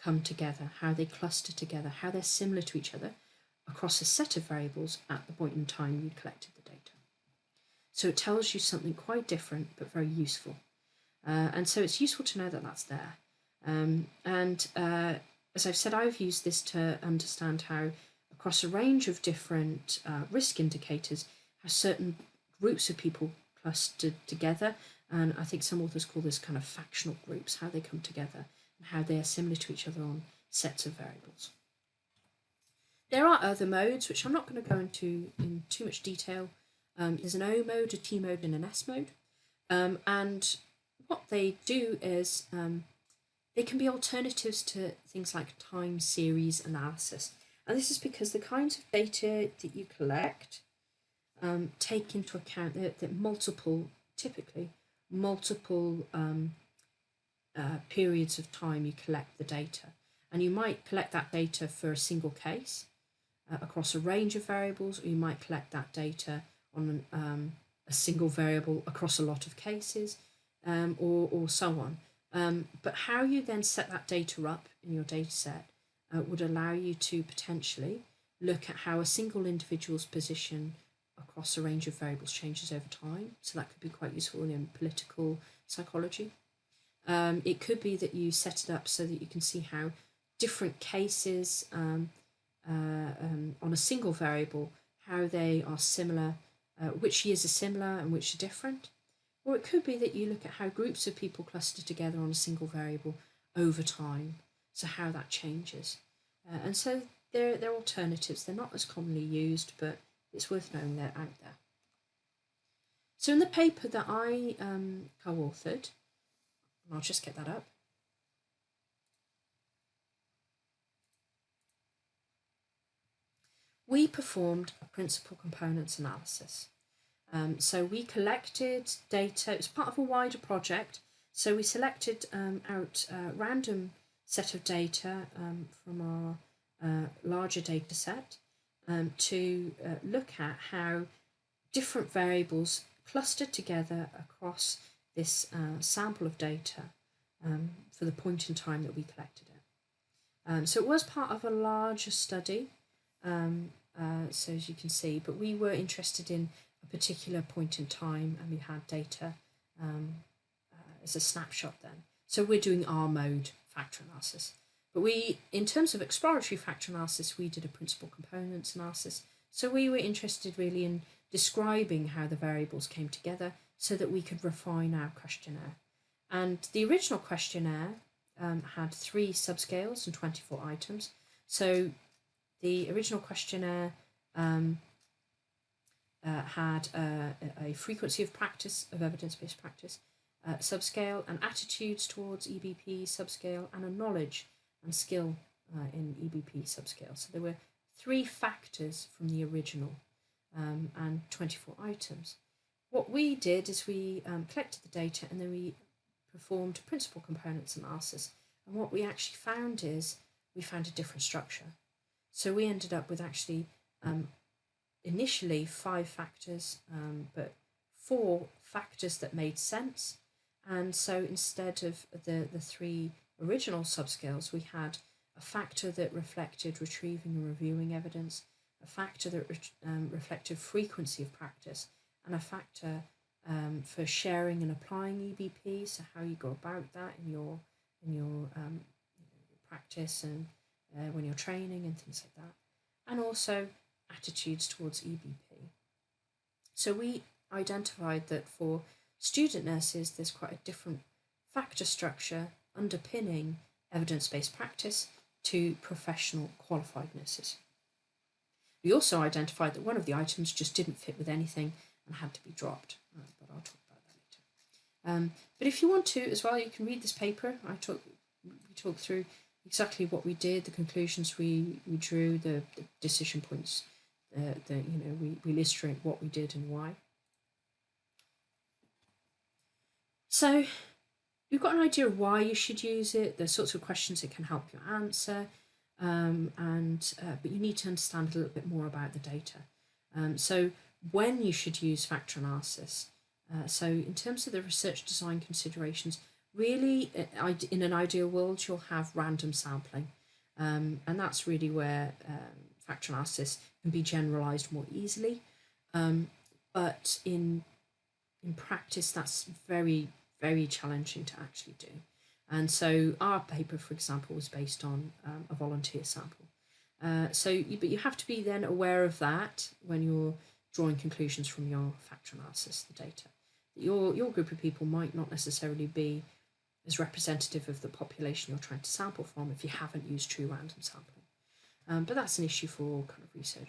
come together, how they cluster together, how they're similar to each other across a set of variables at the point in time you collected the data. So it tells you something quite different, but very useful. And so it's useful to know that that's there. As I've said, I've used this to understand how across a range of different risk indicators, how certain groups of people clustered together. And I think some authors call this kind of factional groups, how they come together and how they are similar to each other on sets of variables. There are other modes, which I'm not going to go into in too much detail. There's an O mode, a T mode, and an S mode. And what they do is they can be alternatives to things like time series analysis. And this is because the kinds of data that you collect take into account that typically multiple periods of time you collect the data. And you might collect that data for a single case across a range of variables, or you might collect that data on a single variable across a lot of cases, or so on. But how you then set that data up in your data set would allow you to potentially look at how a single individual's position across a range of variables changes over time. So that could be quite useful in political psychology. It could be that you set it up so that you can see how different cases on a single variable, how they are similar, which years are similar and which are different. Or it could be that you look at how groups of people cluster together on a single variable over time, so how that changes. And so they're alternatives. They're not as commonly used, but it's worth knowing they're out there. So in the paper that I co-authored, I'll just get that up. We performed a principal components analysis. So we collected data, it was part of a wider project. So we selected out a random set of data from our larger data set to look at how different variables clustered together across this sample of data for the point in time that we collected it. So it was part of a larger study, so as you can see, but we were interested in a particular point in time and we had data as a snapshot then. So we're doing R mode factor analysis. But in terms of exploratory factor analysis, we did a principal components analysis. So we were interested really in describing how the variables came together so that we could refine our questionnaire. And the original questionnaire had 3 subscales and 24 items. So the original questionnaire had a frequency of practice, of evidence-based practice, subscale, and attitudes towards EBP subscale, and a knowledge and skill in EBP subscale. So there were 3 factors from the original and 24 items. What we did is we collected the data and then we performed principal components analysis. And what we actually found is we found a different structure. So we ended up with actually initially 5 factors, but 4 factors that made sense. And so instead of the 3 original subscales, we had a factor that reflected retrieving and reviewing evidence, a factor that reflected frequency of practice, and a factor for sharing and applying EBP, so how you go about that in your practice and when you're training and things like that, and also attitudes towards EBP. So we identified that for student nurses, there's quite a different factor structure underpinning evidence-based practice to professional qualified nurses. We also identified that one of the items just didn't fit with anything and had to be dropped, but I'll talk about that later. But if you want to as well, you can read this paper. We talk through exactly what we did, the conclusions we drew, the decision points. We illustrate what we did and why. So you've got an idea of why you should use it, the sorts of questions it can help you answer, but you need to understand a little bit more about the data. So when you should use factor analysis. So in terms of the research design considerations, really in an ideal world you'll have random sampling, and that's really where factor analysis can be generalized more easily, but in practice that's very, very challenging to actually do. And so our paper, for example, was based on a volunteer sample. But you have to be then aware of that when you're drawing conclusions from your factor analysis, the data. Your group of people might not necessarily be as representative of the population you're trying to sample from if you haven't used true random sampling. But that's an issue for all kind of research.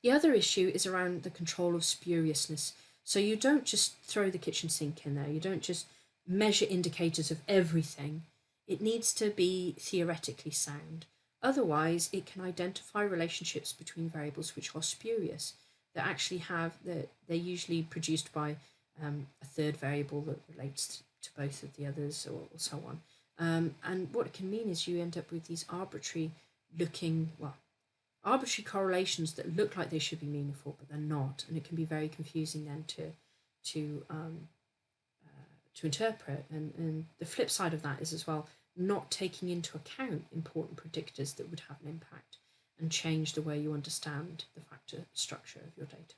The other issue is around the control of spuriousness. So you don't just throw the kitchen sink in there. You don't just measure indicators of everything. It needs to be theoretically sound. Otherwise, it can identify relationships between variables which are spurious, that actually they're usually produced by a third variable that relates to both of the others or so on. And what it can mean is you end up with these arbitrary correlations that look like they should be meaningful, but they're not, and it can be very confusing then to interpret. And the flip side of that is as well not taking into account important predictors that would have an impact and change the way you understand the factor structure of your data.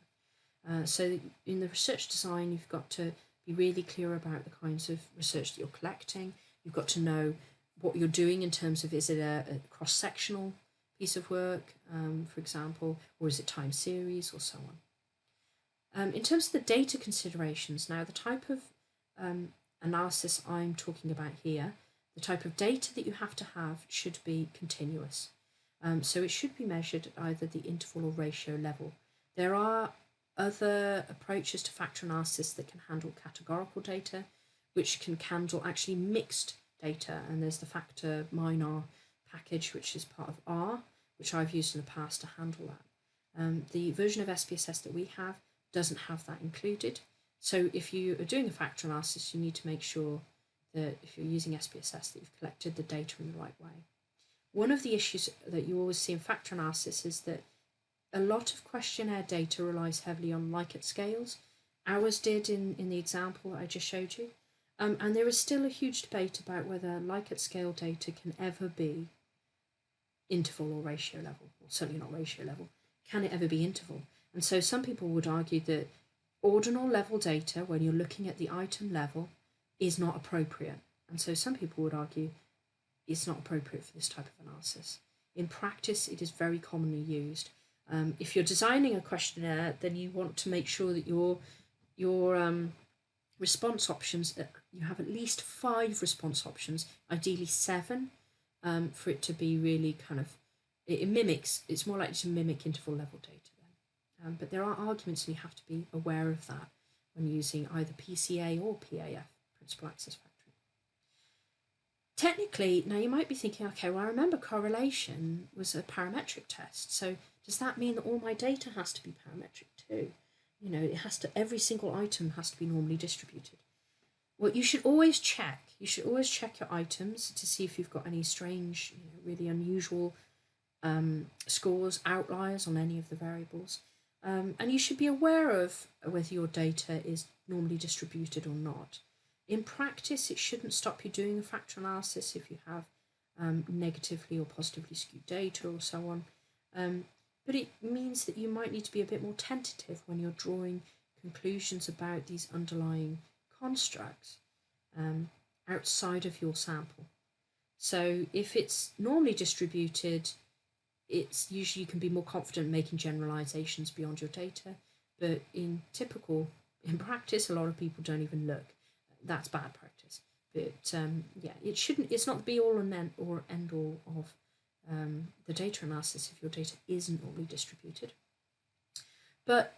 So in the research design, you've got to be really clear about the kinds of research that you're collecting. You've got to know what you're doing in terms of, is it a cross-sectional piece of work, for example, or is it time series or so on. In terms of the data considerations, now the type of analysis I'm talking about here, the type of data that you have to have should be continuous. So it should be measured at either the interval or ratio level. There are other approaches to factor analysis that can handle categorical data, which can handle actually mixed data, and there's the factor MINAR package, which is part of R, which I've used in the past to handle that. The version of SPSS that we have doesn't have that included. So if you are doing a factor analysis, you need to make sure that if you're using SPSS that you've collected the data in the right way. One of the issues that you always see in factor analysis is that a lot of questionnaire data relies heavily on Likert scales. Ours did in the example I just showed you. And there is still a huge debate about whether Likert scale data can ever be interval or ratio level, or certainly not ratio level. Can it ever be interval? And so some people would argue that ordinal level data, when you're looking at the item level, is not appropriate. And so some people would argue it's not appropriate for this type of analysis. In practice, it is very commonly used. If you're designing a questionnaire, then you want to make sure that your response options you have at least 5 response options, ideally 7, for it to be really kind of, it mimics, it's more likely to mimic interval level data then. But there are arguments and you have to be aware of that when using either PCA or PAF, principal access factoring. Technically, now you might be thinking, okay, well, I remember correlation was a parametric test, so does that mean that all my data has to be parametric too? You know, it has to, every single item has to be normally distributed. Well, you should always check. You should always check your items to see if you've got any strange, really unusual scores, outliers on any of the variables. And you should be aware of whether your data is normally distributed or not. In practice, it shouldn't stop you doing a factor analysis if you have negatively or positively skewed data or so on. But it means that you might need to be a bit more tentative when you're drawing conclusions about these underlying constructs outside of your sample. So if it's normally distributed, it's usually you can be more confident making generalizations beyond your data. But in practice, a lot of people don't even look. That's bad practice. But yeah, it shouldn't. It's not the be all and end all of the data analysis if your data isn't normally distributed. But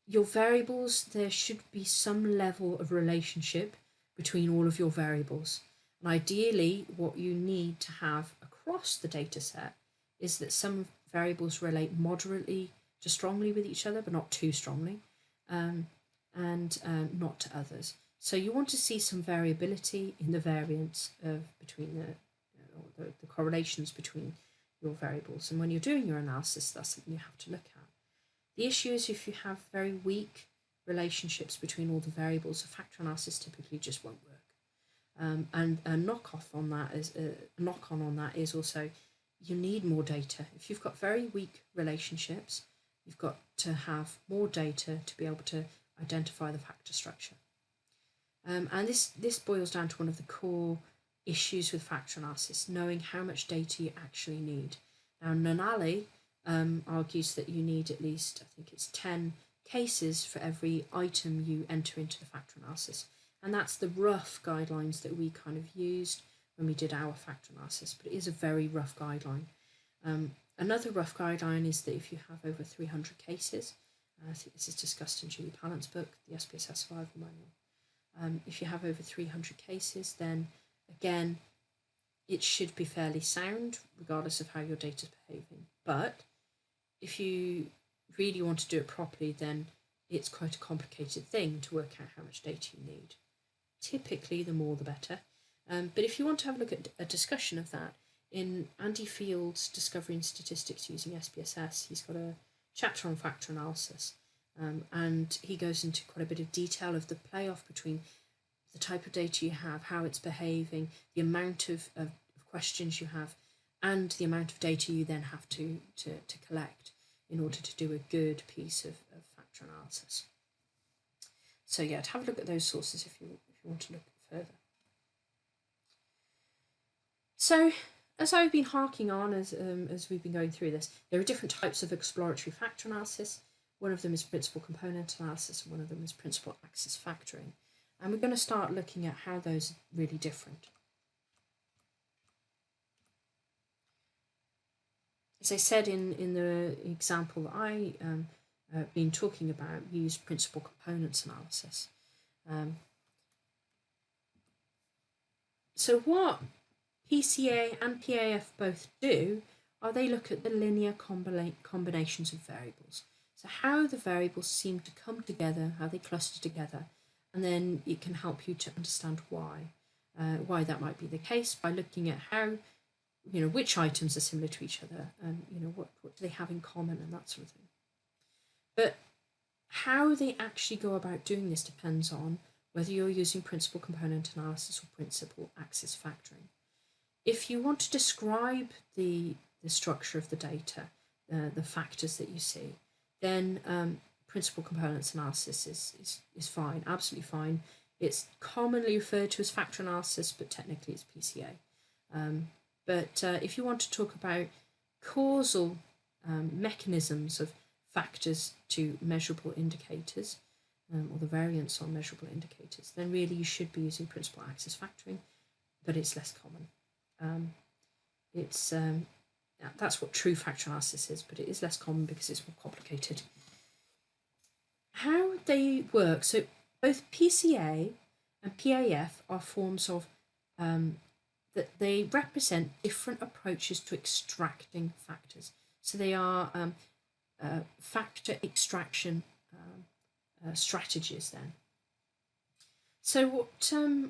your variables, there should be some level of relationship between all of your variables. And ideally, what you need to have across the data set is that some variables relate moderately to strongly with each other, but not too strongly, and not to others. So you want to see some variability in the variance between the correlations between your variables. And when you're doing your analysis, that's something you have to look at. The issue is if you have very weak relationships between all the variables, a factor analysis typically just won't work. And a knock-on on that is also you need more data. If you've got very weak relationships, you've got to have more data to be able to identify the factor structure. And this boils down to one of the core issues with factor analysis, knowing how much data you actually need. Now, Nunali argues that you need at least, I think it's 10 cases for every item you enter into the factor analysis. And that's the rough guidelines that we kind of used when we did our factor analysis, but it is a very rough guideline. Another rough guideline is that if you have over 300 cases, I think this is discussed in Julie Pallant's book, the SPSS Survival Manual. If you have over 300 cases, then again, it should be fairly sound, regardless of how your data is behaving. But if you really want to do it properly, then it's quite a complicated thing to work out how much data you need. Typically, the more the better. But if you want to have a look at a discussion of that, in Andy Field's Discovery and Statistics Using SPSS, he's got a chapter on factor analysis. And he goes into quite a bit of detail of the playoff between the type of data you have, how it's behaving, the amount of questions you have, and the amount of data you then have to collect in order to do a good piece of factor analysis. So yeah, to have a look at those sources if you want to look further. So as I've been harking on as we've been going through this, there are different types of exploratory factor analysis. One of them is principal component analysis, and one of them is principal access factoring. And we're going to start looking at how those are really different. As I said in the example that I been talking about, we use principal components analysis. So what PCA and PAF both do are they look at the linear combinations of variables. So how the variables seem to come together, how they cluster together, and then it can help you to understand why that might be the case by looking at how, which items are similar to each other, and what do they have in common and that sort of thing. But how they actually go about doing this depends on whether you're using principal component analysis or principal access factoring. If you want to describe the structure of the data, the factors that you see, then principal components analysis is fine, absolutely fine. It's commonly referred to as factor analysis, but technically it's PCA. But if you want to talk about causal mechanisms of factors to measurable indicators, or the variance on measurable indicators, then really you should be using principal axis factoring, but it's less common. That's what true factor analysis is, but it is less common because it's more complicated. How they work, so both PCA and PAF are forms of that they represent different approaches to extracting factors. So they are factor extraction strategies then. So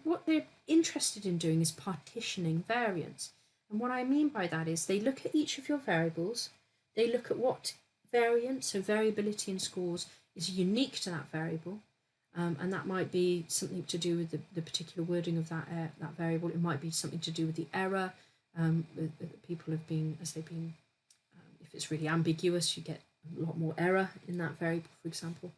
what they're interested in doing is partitioning variance. And what I mean by that is they look at each of your variables, they look at what variance, so variability in scores, is unique to that variable, and that might be something to do with the particular wording of that variable. It might be something to do with the error. People have been, as they've been, if it's really ambiguous, you get a lot more error in that variable, for example.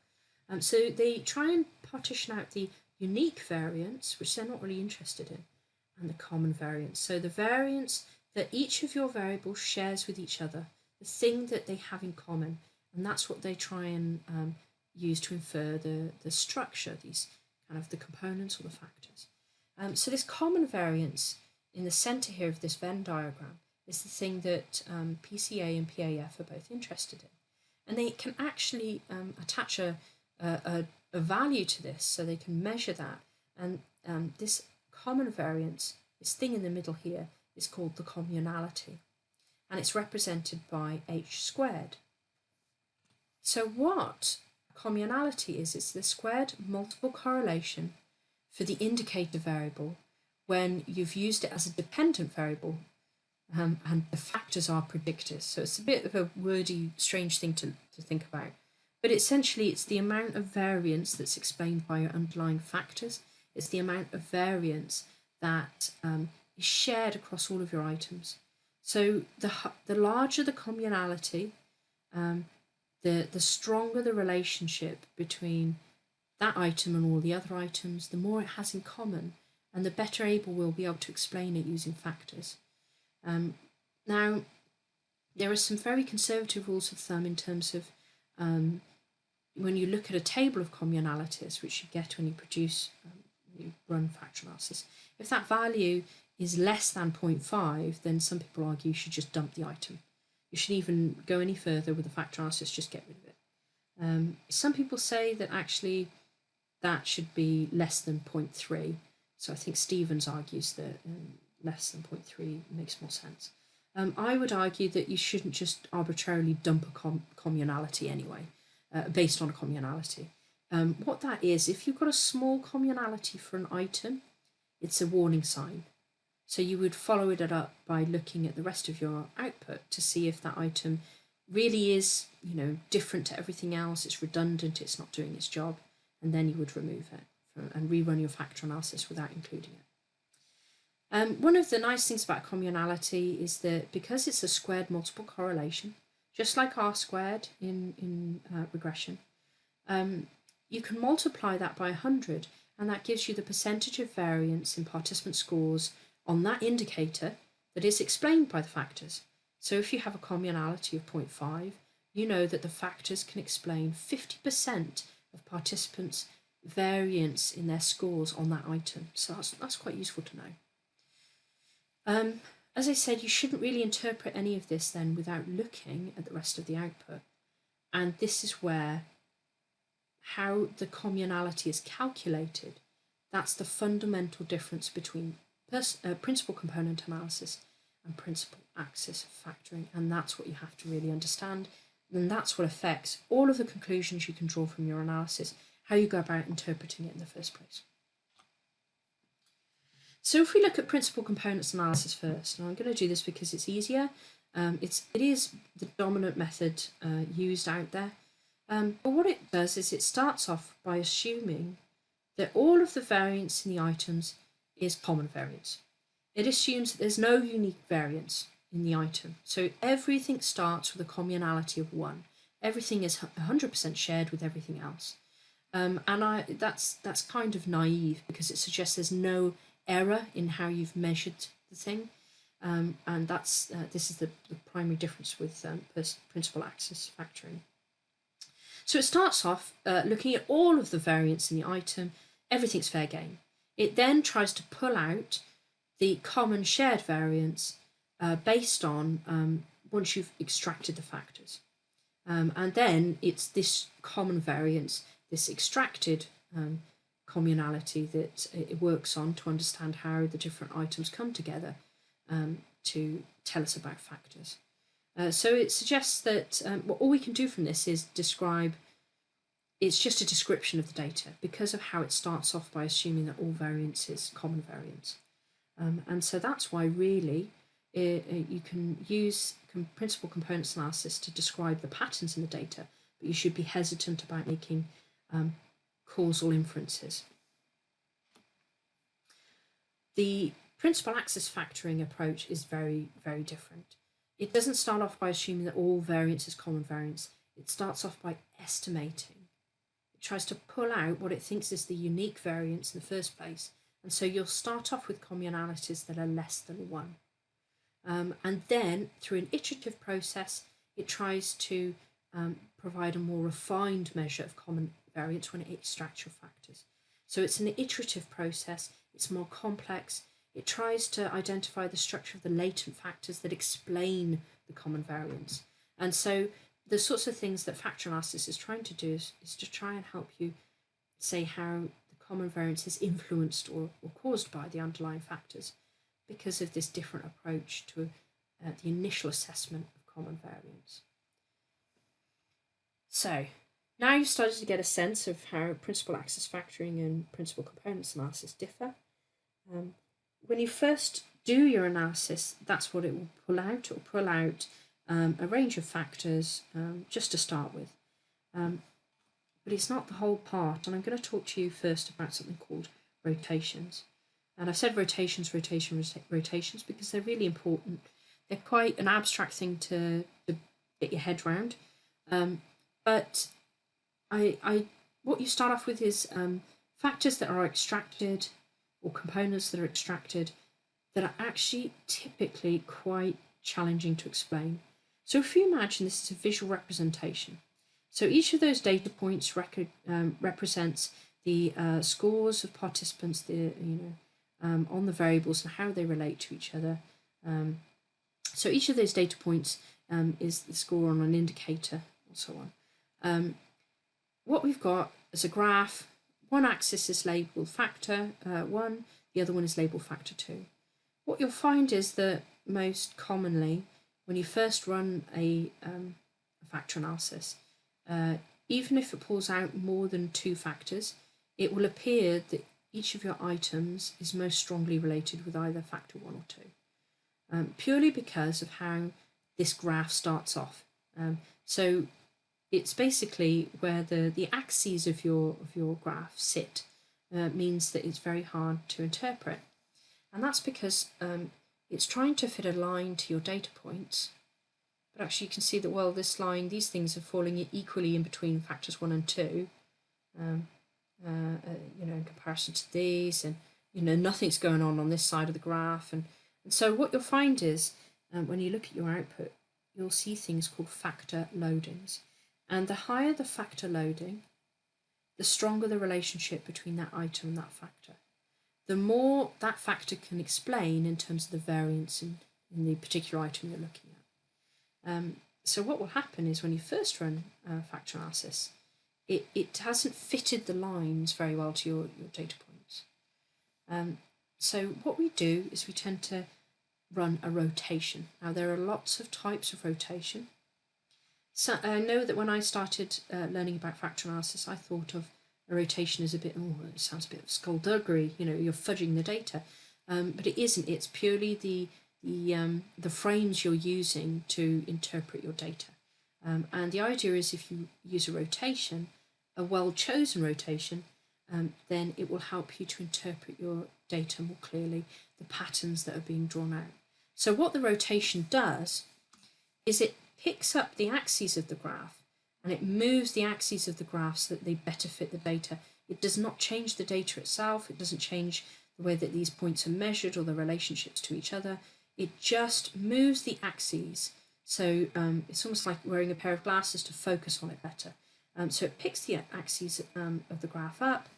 So they try and partition out the unique variance, which they're not really interested in, and the common variance. So the variance that each of your variables shares with each other, the thing that they have in common, and that's what they try and use to infer the structure, these kind of the components or the factors. So this common variance in the centre here of this Venn diagram is the thing that PCA and PAF are both interested in. And they can actually attach a value to this, so they can measure that. And this common variance, this thing in the middle here, is called the communality. And it's represented by h squared. So what communality is, it's the squared multiple correlation for the indicator variable when you've used it as a dependent variable and the factors are predictors. So it's a bit of a wordy, strange thing to think about. But essentially, it's the amount of variance that's explained by your underlying factors. It's the amount of variance that is shared across all of your items. So the larger the communality, the stronger the relationship between that item and all the other items, the more it has in common, and the better able we'll be able to explain it using factors. Now, there are some very conservative rules of thumb in terms of when you look at a table of communalities, which you get when you produce, you run factor analysis. If that value is less than 0.5, then some people argue you should just dump the item. You should even go any further with the factor analysis, just get rid of it. Some people say that actually that should be less than 0.3. So I think Stevens argues that less than 0.3 makes more sense. I would argue that you shouldn't just arbitrarily dump a communality anyway, based on a communality. What that is, if you've got a small communality for an item, it's a warning sign. So you would follow it up by looking at the rest of your output to see if that item really is, different to everything else, it's redundant, it's not doing its job, and then you would remove it and rerun your factor analysis without including it. One of the nice things about communality is that because it's a squared multiple correlation, just like R squared in regression, you can multiply that by 100, and that gives you the percentage of variance in participant scores on that indicator that is explained by the factors. So if you have a communality of 0.5, you know that the factors can explain 50% of participants' variance in their scores on that item. So that's quite useful to know. As I said, you shouldn't really interpret any of this then without looking at the rest of the output. And this is where how the communality is calculated, that's the fundamental difference between principal component analysis and principal axis factoring, and that's what you have to really understand, and that's what affects all of the conclusions you can draw from your analysis, how you go about interpreting it in the first place. So if we look at principal components analysis first, and I'm going to do this because it's easier, it is the dominant method used out there, but what it does is it starts off by assuming that all of the variance in the items is common variance. It assumes that there's no unique variance in the item. So everything starts with a communality of 1. Everything is 100% shared with everything else. And that's kind of naive because it suggests there's no error in how you've measured the thing. And this is the primary difference with principal axis factoring. So it starts off looking at all of the variants in the item, everything's fair game. It then tries to pull out the common shared variants based on once you've extracted the factors. And then it's this common variance, this extracted communality that it works on to understand how the different items come together to tell us about factors. So it suggests that all we can do from this is describe, it's just a description of the data because of how it starts off by assuming that all variance is common variance. And so that's why really you can use principal components analysis to describe the patterns in the data, but you should be hesitant about making causal inferences. The principal axis factoring approach is very, very different. It doesn't start off by assuming that all variance is common variance. It starts off by estimating. It tries to pull out what it thinks is the unique variance in the first place. And so you'll start off with communalities that are less than 1. And then through an iterative process, it tries to provide a more refined measure of common variance when it extracts your factors. So it's an iterative process, it's more complex. It tries to identify the structure of the latent factors that explain the common variance. And so the sorts of things that factor analysis is trying to do is to try and help you say how the common variance is influenced or caused by the underlying factors because of this different approach to the initial assessment of common variance. So now you've started to get a sense of how principal axis factoring and principal components analysis differ. When you first do your analysis, that's what it will pull out. It will pull out a range of factors just to start with. But it's not the whole part, and I'm going to talk to you first about something called rotations. And I've said rotations because they're really important. They're quite an abstract thing to get your head around. But what you start off with is factors that are extracted or components that are extracted that are actually typically quite challenging to explain. So if you imagine this is a visual representation, so each of those data points represents the scores of participants, on the variables and how they relate to each other. So each of those data points is the score on an indicator and so on. What we've got is a graph. One axis is labelled factor 1, the other one is labelled factor 2. What you'll find is that most commonly, when you first run a factor analysis, even if it pulls out more than 2 factors, it will appear that each of your items is most strongly related with either factor 1 or 2, purely because of how this graph starts off. So it's basically where the axes of your graph sit means that it's very hard to interpret. And that's because it's trying to fit a line to your data points. But actually you can see that, well, this line, these things are falling equally in between factors 1 and 2, in comparison to these, and, nothing's going on this side of the graph. And so what you'll find is when you look at your output, you'll see things called factor loadings. And the higher the factor loading, the stronger the relationship between that item and that factor. The more that factor can explain in terms of the variance in the particular item you're looking at. So what will happen is when you first run factor analysis, it hasn't fitted the lines very well to your data points. So what we do is we tend to run a rotation. Now there are lots of types of rotation. So I know that when I started learning about factor analysis, I thought of a rotation as a bit, it sounds a bit of skullduggery, you're fudging the data. But it isn't, it's purely the frames you're using to interpret your data. And the idea is if you use a rotation, a well-chosen rotation, then it will help you to interpret your data more clearly, the patterns that are being drawn out. So what the rotation does is it picks up the axes of the graph and it moves the axes of the graph so that they better fit the data. It does not change the data itself. It doesn't change the way that these points are measured or the relationships to each other. It just moves the axes. So it's almost like wearing a pair of glasses to focus on it better. So it picks the axes of the graph up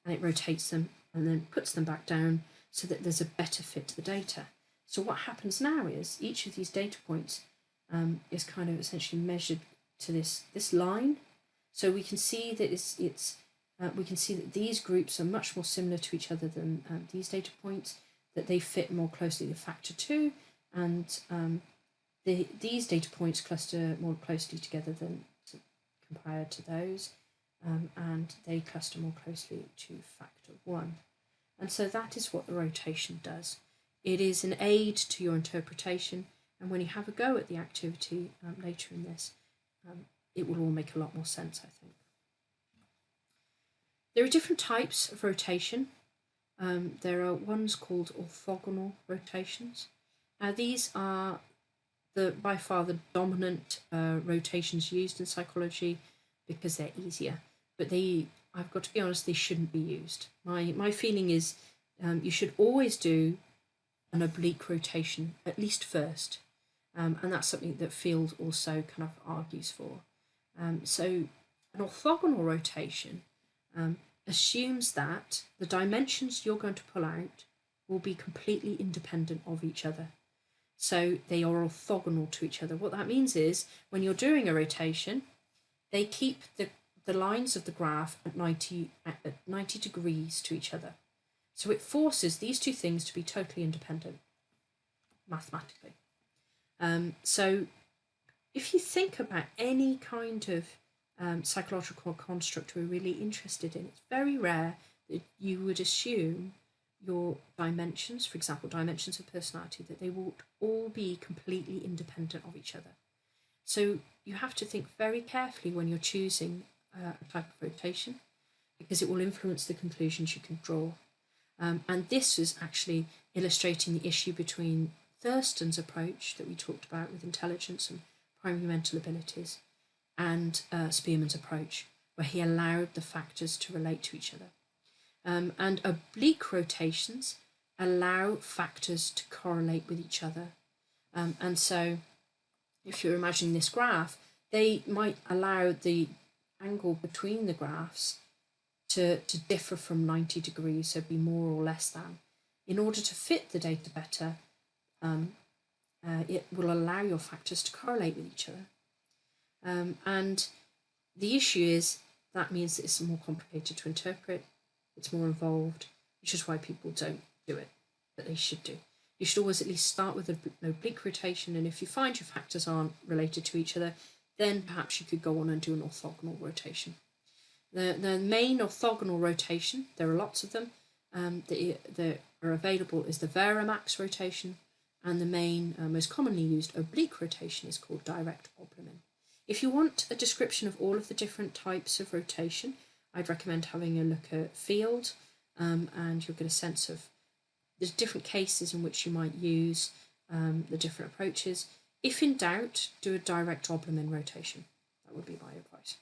and it rotates them and then puts them back down so that there's a better fit to the data. So what happens now is each of these data points is kind of essentially measured to this line. So we can see that we can see that these groups are much more similar to each other than these data points, that they fit more closely to factor 2, and these data points cluster more closely together than compared to those, and they cluster more closely to factor 1. And so that is what the rotation does. It is an aid to your interpretation, and when you have a go at the activity later in this, it will all make a lot more sense, I think. There are different types of rotation. There are ones called orthogonal rotations. Now these are by far the dominant rotations used in psychology because they're easier. But I've got to be honest, they shouldn't be used. My feeling is you should always do an oblique rotation, at least first. And that's something that Field also kind of argues for. So an orthogonal rotation assumes that the dimensions you're going to pull out will be completely independent of each other. So they are orthogonal to each other. What that means is when you're doing a rotation, they keep the lines of the graph at 90 degrees to each other. So it forces these two things to be totally independent mathematically. So if you think about any kind of psychological construct we're really interested in, it's very rare that you would assume your dimensions, for example, dimensions of personality, that they will all be completely independent of each other. So you have to think very carefully when you're choosing a type of rotation, because it will influence the conclusions you can draw. And this is actually illustrating the issue between Thurston's approach that we talked about with intelligence and primary mental abilities, and Spearman's approach, where he allowed the factors to relate to each other. And oblique rotations allow factors to correlate with each other. And so if you're imagining this graph, they might allow the angle between the graphs to differ from 90 degrees, so be more or less than. In order to fit the data better, it will allow your factors to correlate with each other. And the issue is that means that it's more complicated to interpret, it's more involved, which is why people don't do it, but they should do. You should always at least start with an oblique rotation, and if you find your factors aren't related to each other, then perhaps you could go on and do an orthogonal rotation. The main orthogonal rotation, there are lots of them, that are available, is the Varamax rotation, and the main, most commonly used oblique rotation is called direct Oblimin. If you want a description of all of the different types of rotation, I'd recommend having a look at Field, and you'll get a sense of the different cases in which you might use the different approaches. If in doubt, do a direct Oblimin rotation. That would be my advice.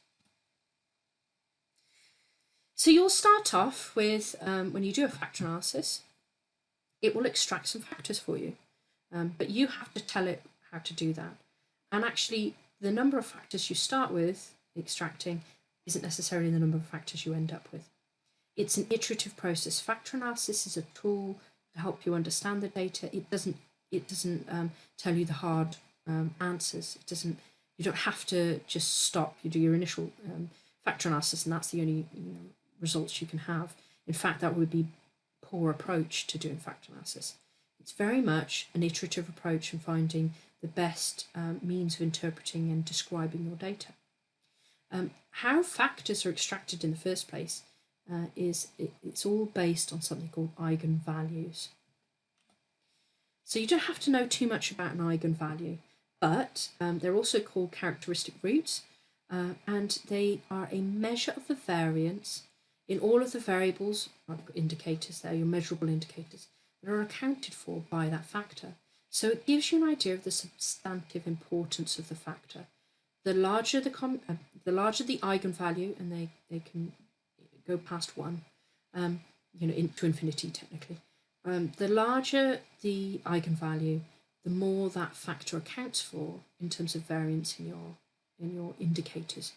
So you'll start off with, when you do a factor analysis, it will extract some factors for you, but you have to tell it how to do that. And actually, the number of factors you start with extracting isn't necessarily the number of factors you end up with. It's an iterative process. Factor analysis is a tool to help you understand the data. It doesn't tell you the hard answers. You don't have to just stop. You do your initial factor analysis, and that's the only results you can have. In fact, that would be a poor approach to doing factor analysis. It's very much an iterative approach in finding the best means of interpreting and describing your data. How factors are extracted in the first place it's all based on something called eigenvalues. So you don't have to know too much about an eigenvalue, but they're also called characteristic roots, and they are a measure of the variance in all of the variables, indicators there, your measurable indicators, that are accounted for by that factor. So it gives you an idea of the substantive importance of the factor. The larger the eigenvalue, and they can go past 1, into infinity technically. The larger the eigenvalue, the more that factor accounts for in terms of variance in your indicators.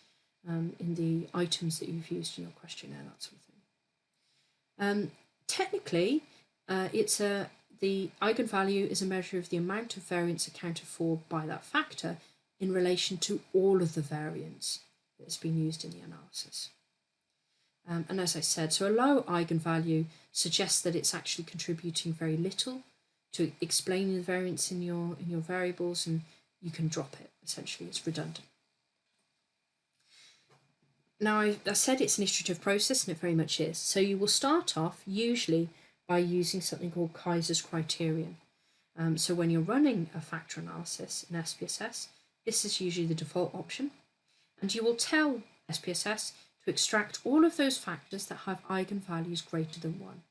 in the items that you've used in your questionnaire, that sort of thing. Technically, the eigenvalue is a measure of the amount of variance accounted for by that factor in relation to all of the variance that has been used in the analysis. And as I said, so a low eigenvalue suggests that it's actually contributing very little to explaining the variance in your variables, and you can drop it. Essentially, it's redundant. Now, I said it's an iterative process, and it very much is. So you will start off usually by using something called Kaiser's criterion. So when you're running a factor analysis in SPSS, this is usually the default option, and you will tell SPSS to extract all of those factors that have eigenvalues greater than 1.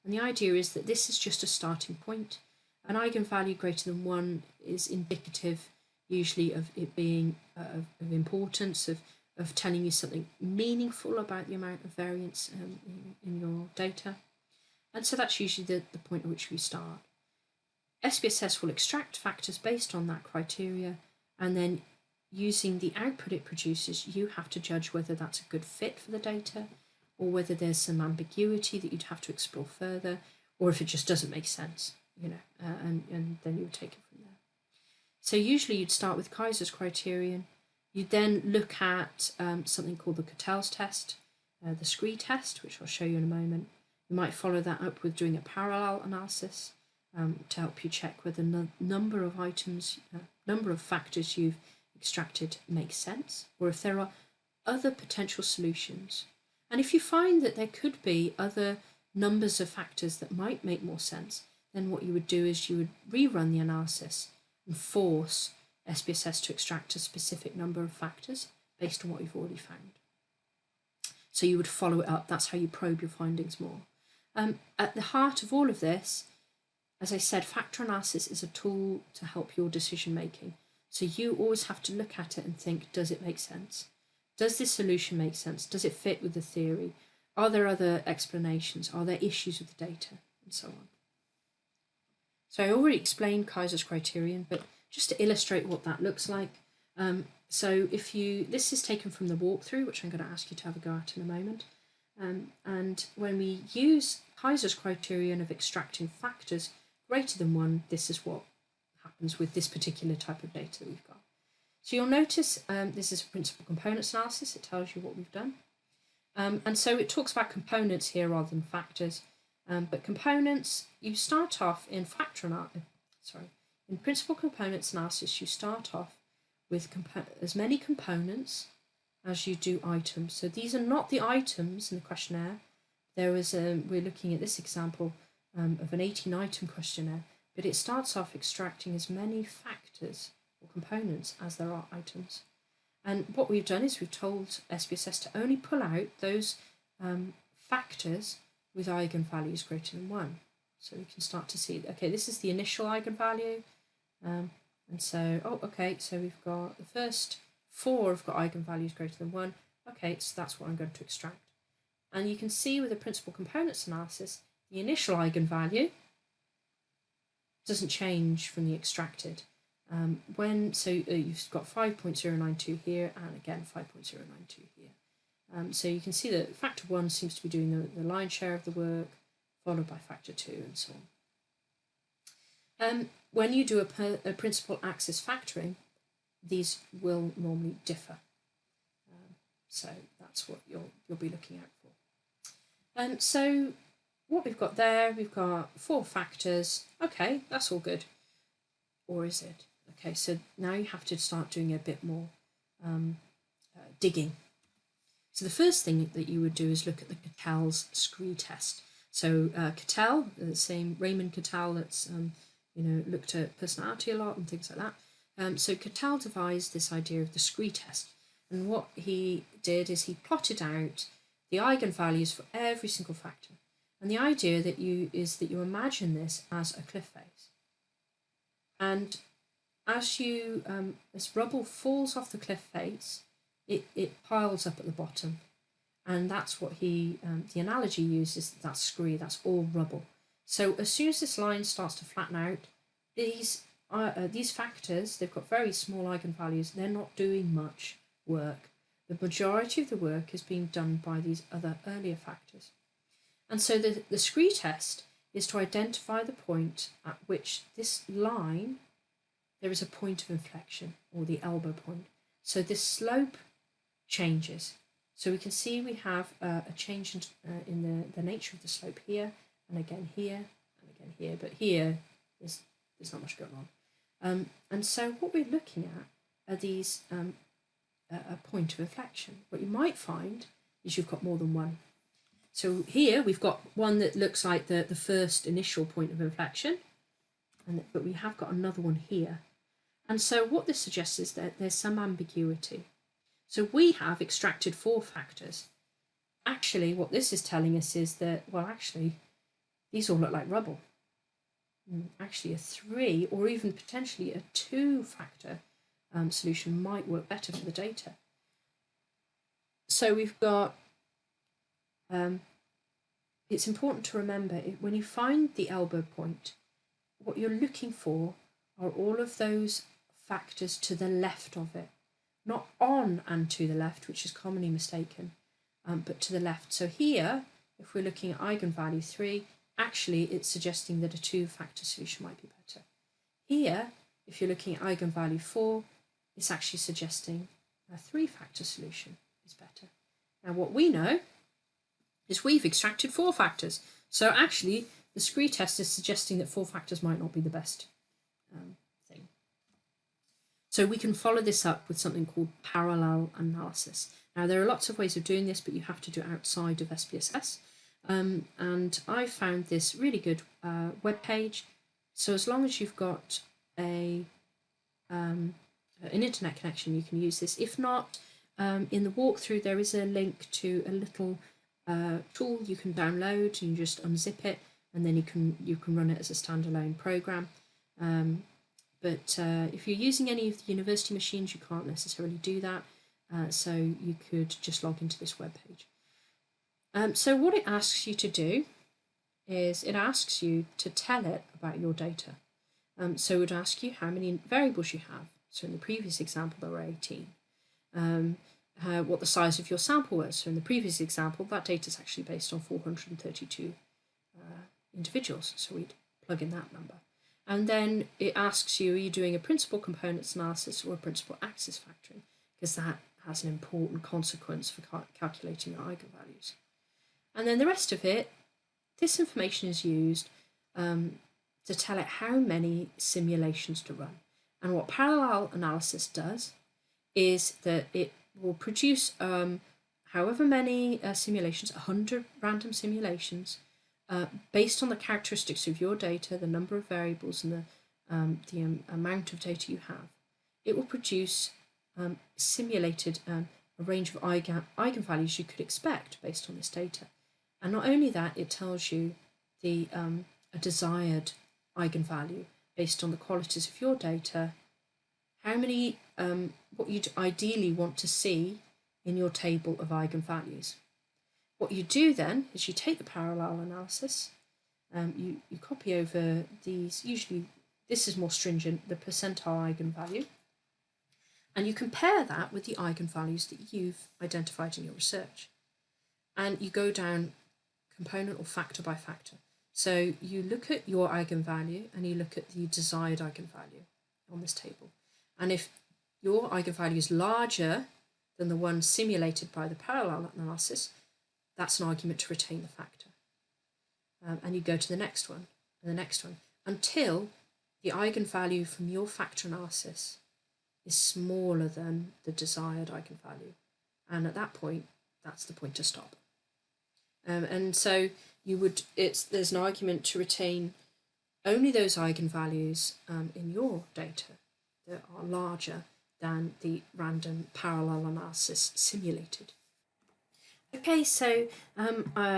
And the idea is that this is just a starting point. An eigenvalue greater than 1 is indicative usually of it being of importance, of telling you something meaningful about the amount of variance in your data. And so that's usually the point at which we start. SPSS will extract factors based on that criteria, and then using the output it produces, you have to judge whether that's a good fit for the data, or whether there's some ambiguity that you'd have to explore further, or if it just doesn't make sense, and then you would take it from there. So usually you'd start with Kaiser's criterion. You'd then look at something called the Cattell's test, the Scree test, which I'll show you in a moment. You might follow that up with doing a parallel analysis to help you check whether the number of items, number of factors you've extracted makes sense, or if there are other potential solutions. And if you find that there could be other numbers of factors that might make more sense, then what you would do is you would rerun the analysis and force SPSS to extract a specific number of factors based on what you've already found. So you would follow it up. That's how you probe your findings more. At the heart of all of this, as I said, factor analysis is a tool to help your decision making. So you always have to look at it and think, does it make sense? Does this solution make sense? Does it fit with the theory? Are there other explanations? Are there issues with the data? And so on. So I already explained Kaiser's criterion, but just to illustrate what that looks like. So this is taken from the walkthrough, which I'm going to ask you to have a go at in a moment. And when we use Kaiser's criterion of extracting factors greater than 1, this is what happens with this particular type of data that we've got. So you'll notice this is a principal components analysis. It tells you what we've done. And so it talks about components here rather than factors. But components, you start off in in principal components analysis, you start off with as many components as you do items. So these are not the items in the questionnaire. We're looking at this example of an 18-item questionnaire, but it starts off extracting as many factors or components as there are items. And what we've done is we've told SPSS to only pull out those factors with eigenvalues greater than 1. So we can start to see, okay, this is the initial eigenvalue. And so, so we've got the first 4 have got eigenvalues greater than 1. Okay, so that's what I'm going to extract. And you can see with the principal components analysis, the initial eigenvalue doesn't change from the extracted. You've got 5.092 here, and again 5.092 here. So you can see that factor 1 seems to be doing the lion's share of the work, followed by factor 2, and so on. When you do a principal axis factoring, these will normally differ. So that's what you'll be looking out for. So what we've got there, we've got 4 factors. Okay, that's all good. Or is it? Okay, so now you have to start doing a bit more digging. So the first thing that you would do is look at the Cattell's Scree test. So Cattell, the same Raymond Cattell that's looked at personality a lot and things like that. So Cattell devised this idea of the Scree test, and what he did is he plotted out the eigenvalues for every single factor. And the idea is that you imagine this as a cliff face, and as rubble falls off the cliff face, it piles up at the bottom, and that's what the analogy uses. That's Scree. That's all rubble. So as soon as this line starts to flatten out, these factors, they've got very small eigenvalues. They're not doing much work. The majority of the work is being done by these other earlier factors. And so the scree test is to identify the point at which this line, there is a point of inflection, or the elbow point. So this slope changes. So we can see we have a change in the nature of the slope here, and again here, and again here, but here there's not much going on. And so what we're looking at are these a point of inflection. What you might find is you've got more than one. So here we've got one that looks like the first initial point of inflection, but we have got another one here. And so what this suggests is that there's some ambiguity. So we have extracted 4 factors. Actually, what this is telling us is that, well, actually, these all look like rubble. Actually, a 3 or even potentially a 2-factor solution might work better for the data. So we've got, it's important to remember, when you find the elbow point, what you're looking for are all of those factors to the left of it. Not on and to the left, which is commonly mistaken, but to the left. So here, if we're looking at eigenvalue 3, actually it's suggesting that a 2-factor solution might be better. Here, if you're looking at eigenvalue 4, it's actually suggesting a 3-factor solution is better. Now what we know is we've extracted 4 factors. So actually the scree test is suggesting that 4 factors might not be the best thing. So we can follow this up with something called parallel analysis. Now there are lots of ways of doing this, but you have to do it outside of SPSS. And I found this really good web page. So as long as you've got an internet connection, you can use this. If not, in the walkthrough there is a link to a little tool you can download, and you just unzip it, and then you can run it as a standalone program. But if you're using any of the university machines, you can't necessarily do that. So you could just log into this web page. So what it asks you to do is it asks you to tell it about your data. So it would ask you how many variables you have. So in the previous example, there were 18. What the size of your sample was. So in the previous example, that data is actually based on 432 individuals. So we'd plug in that number. And then it asks you, are you doing a principal components analysis or a principal axis factoring? Because that has an important consequence for calculating your eigenvalues. And then the rest of it, this information is used to tell it how many simulations to run. And what parallel analysis does is that it will produce however many simulations, 100 random simulations, based on the characteristics of your data, the number of variables, and the amount of data you have. It will produce simulated a range of eigenvalues you could expect based on this data. And not only that, it tells you a desired eigenvalue based on the qualities of your data, how many, what you'd ideally want to see in your table of eigenvalues. What you do then is you take the parallel analysis, you copy over these, usually this is more stringent, the percentile eigenvalue, and you compare that with the eigenvalues that you've identified in your research. And you go down component or factor by factor. So you look at your eigenvalue and you look at the desired eigenvalue on this table. And if your eigenvalue is larger than the one simulated by the parallel analysis, that's an argument to retain the factor. And you go to the next one and the next one until the eigenvalue from your factor analysis is smaller than the desired eigenvalue. And at that point, that's the point to stop. And so there's an argument to retain only those eigenvalues in your data that are larger than the random parallel analysis simulated. Okay, so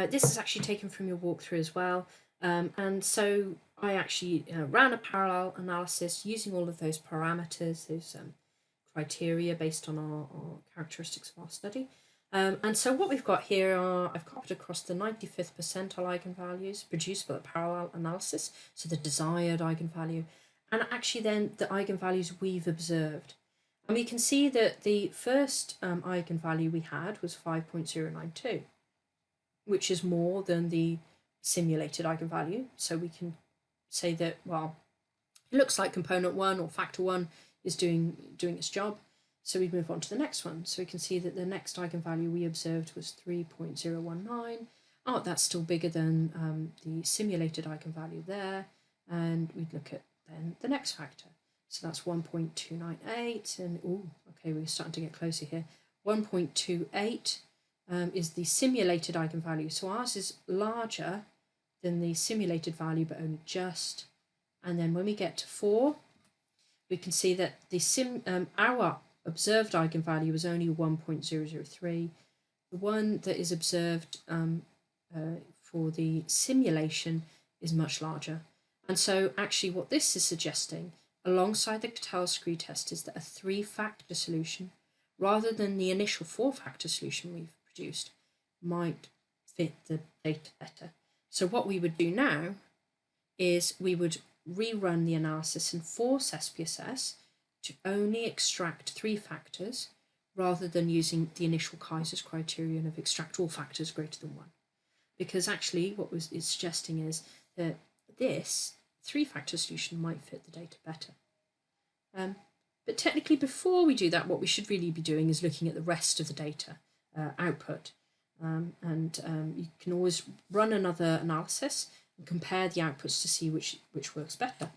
this is actually taken from your walkthrough as well. And so I actually ran a parallel analysis using all of those parameters, those criteria based on our characteristics of our study. And so what we've got here are, I've copied across the 95th percentile eigenvalues produced by the parallel analysis, so the desired eigenvalue, and actually then the eigenvalues we've observed. And we can see that the first eigenvalue we had was 5.092, which is more than the simulated eigenvalue. So we can say that, well, it looks like component 1 or factor 1 is doing its job. So we move on to the next one. So we can see that the next eigenvalue we observed was 3.019. Oh, that's still bigger than the simulated eigenvalue there. And we'd look at then the next factor. So that's 1.298. And, oh, okay, we're starting to get closer here. 1.28 is the simulated eigenvalue. So ours is larger than the simulated value, but only just. And then when we get to 4, we can see that the our observed eigenvalue is only 1.003. The one that is observed for the simulation is much larger. And so actually what this is suggesting, alongside the Cattell-Scree test, is that a 3-factor solution, rather than the initial 4-factor solution we've produced, might fit the data better. So what we would do now is we would rerun the analysis and force SPSS to only extract 3 factors rather than using the initial Kaiser's criterion of extract all factors greater than 1. Because actually what it's suggesting is that this 3-factor solution might fit the data better. But technically before we do that, what we should really be doing is looking at the rest of the data output. You can always run another analysis and compare the outputs to see which works better.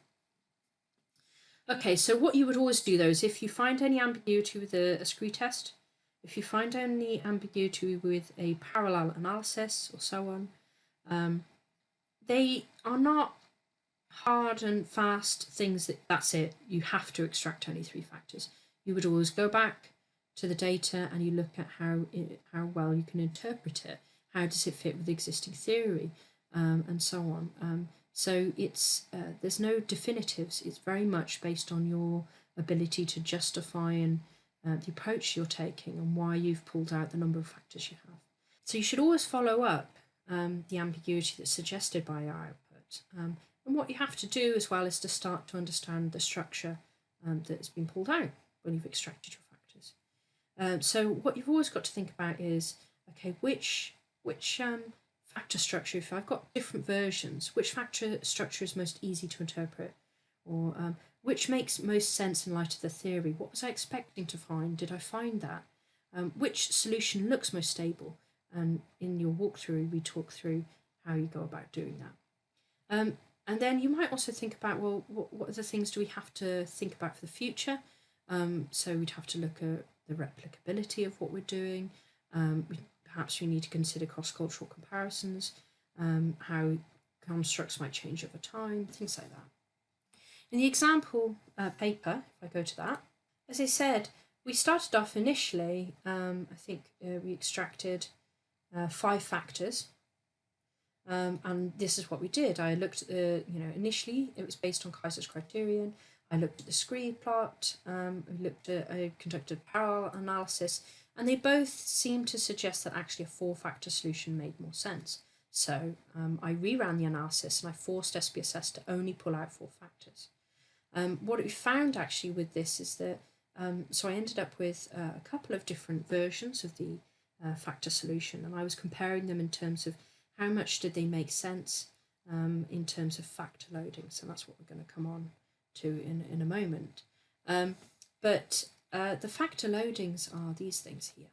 Okay, so what you would always do though is if you find any ambiguity with a Scree test, if you find any ambiguity with a parallel analysis or so on, they are not hard and fast things that's it, you have to extract only 3 factors. You would always go back to the data and you look at how well you can interpret it. How does it fit with existing theory, and so on. So it's there's no definitives. It's very much based on your ability to justify and the approach you're taking and why you've pulled out the number of factors you have. So you should always follow up the ambiguity that's suggested by your output. And what you have to do as well is to start to understand the structure that's been pulled out when you've extracted your factors. So what you've always got to think about is, okay, which factor structure, if I've got different versions, which factor structure is most easy to interpret, or which makes most sense in light of the theory? What was I expecting to find? Did I find that? Which solution looks most stable? And in your walkthrough, we talk through how you go about doing that. And then you might also think about, well, what other things do we have to think about for the future? So we'd have to look at the replicability of what we're doing. Perhaps we need to consider cross-cultural comparisons, how constructs might change over time, things like that. In the example paper, if I go to that, as I said, we started off initially, I think we extracted 5 factors, and this is what we did. I looked at the, initially it was based on Kaiser's criterion. I looked at the Scree plot, I conducted parallel analysis, and they both seemed to suggest that actually a 4-factor solution made more sense. So I reran the analysis and I forced SPSS to only pull out 4 factors. What we found actually with this is that, so I ended up with a couple of different versions of the factor solution, and I was comparing them in terms of how much did they make sense in terms of factor loading. So that's what we're going to come on to in a moment. But the factor loadings are these things here.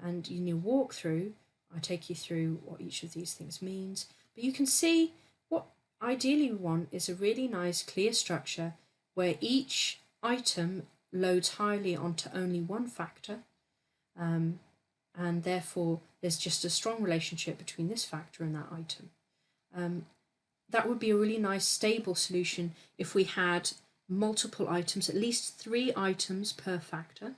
And in your walkthrough, I take you through what each of these things means. But you can see what ideally we want is a really nice clear structure where each item loads highly onto only 1 factor. And therefore there's just a strong relationship between this factor and that item. That would be a really nice stable solution if we had multiple items, at least 3 items per factor.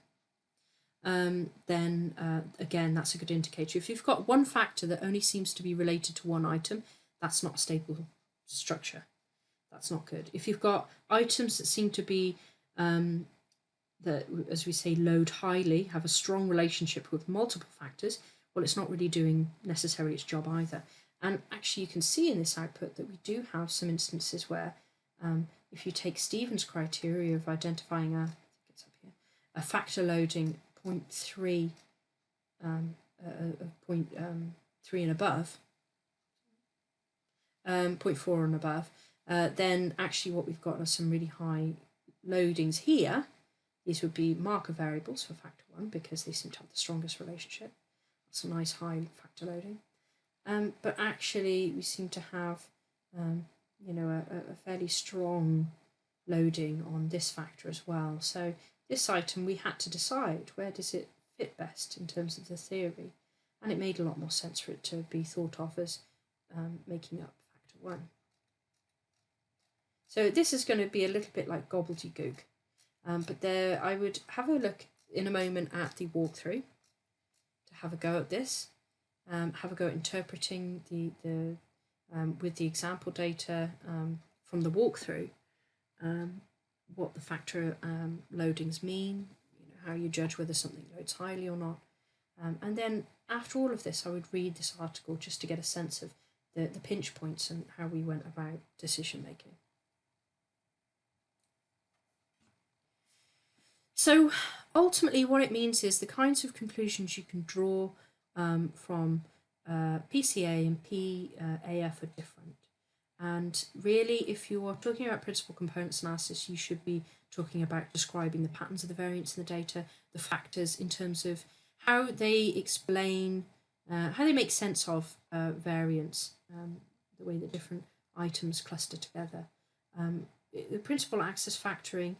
Then again, that's a good indicator. If you've got 1 factor that only seems to be related to 1 item, that's not a stable structure. That's not good. If you've got items that seem to be that, as we say, load highly, have a strong relationship with multiple factors, well, it's not really doing necessarily its job either. And actually you can see in this output that we do have some instances where if you take Stephen's criteria of identifying a, I think it's up here, a factor loading 0.3 0.3 and above, 0.4 and above, then actually what we've got are some really high loadings here. These would be marker variables for factor 1 because they seem to have the strongest relationship. That's a nice high factor loading. But actually we seem to have a fairly strong loading on this factor as well. So this item we had to decide where does it fit best in terms of the theory, and it made a lot more sense for it to be thought of as making up factor 1. So this is going to be a little bit like gobbledygook, but there I would have a look in a moment at the walkthrough to have a go at this, have a go at interpreting the with the example data from the walkthrough, what the factor loadings mean, how you judge whether something loads highly or not. And then after all of this, I would read this article just to get a sense of the pinch points and how we went about decision making. So ultimately what it means is the kinds of conclusions you can draw from PCA and PAF are different. And really, if you are talking about principal components analysis, you should be talking about describing the patterns of the variance in the data, the factors in terms of how they explain, how they make sense of variance, the way that different items cluster together. The principal axis factoring,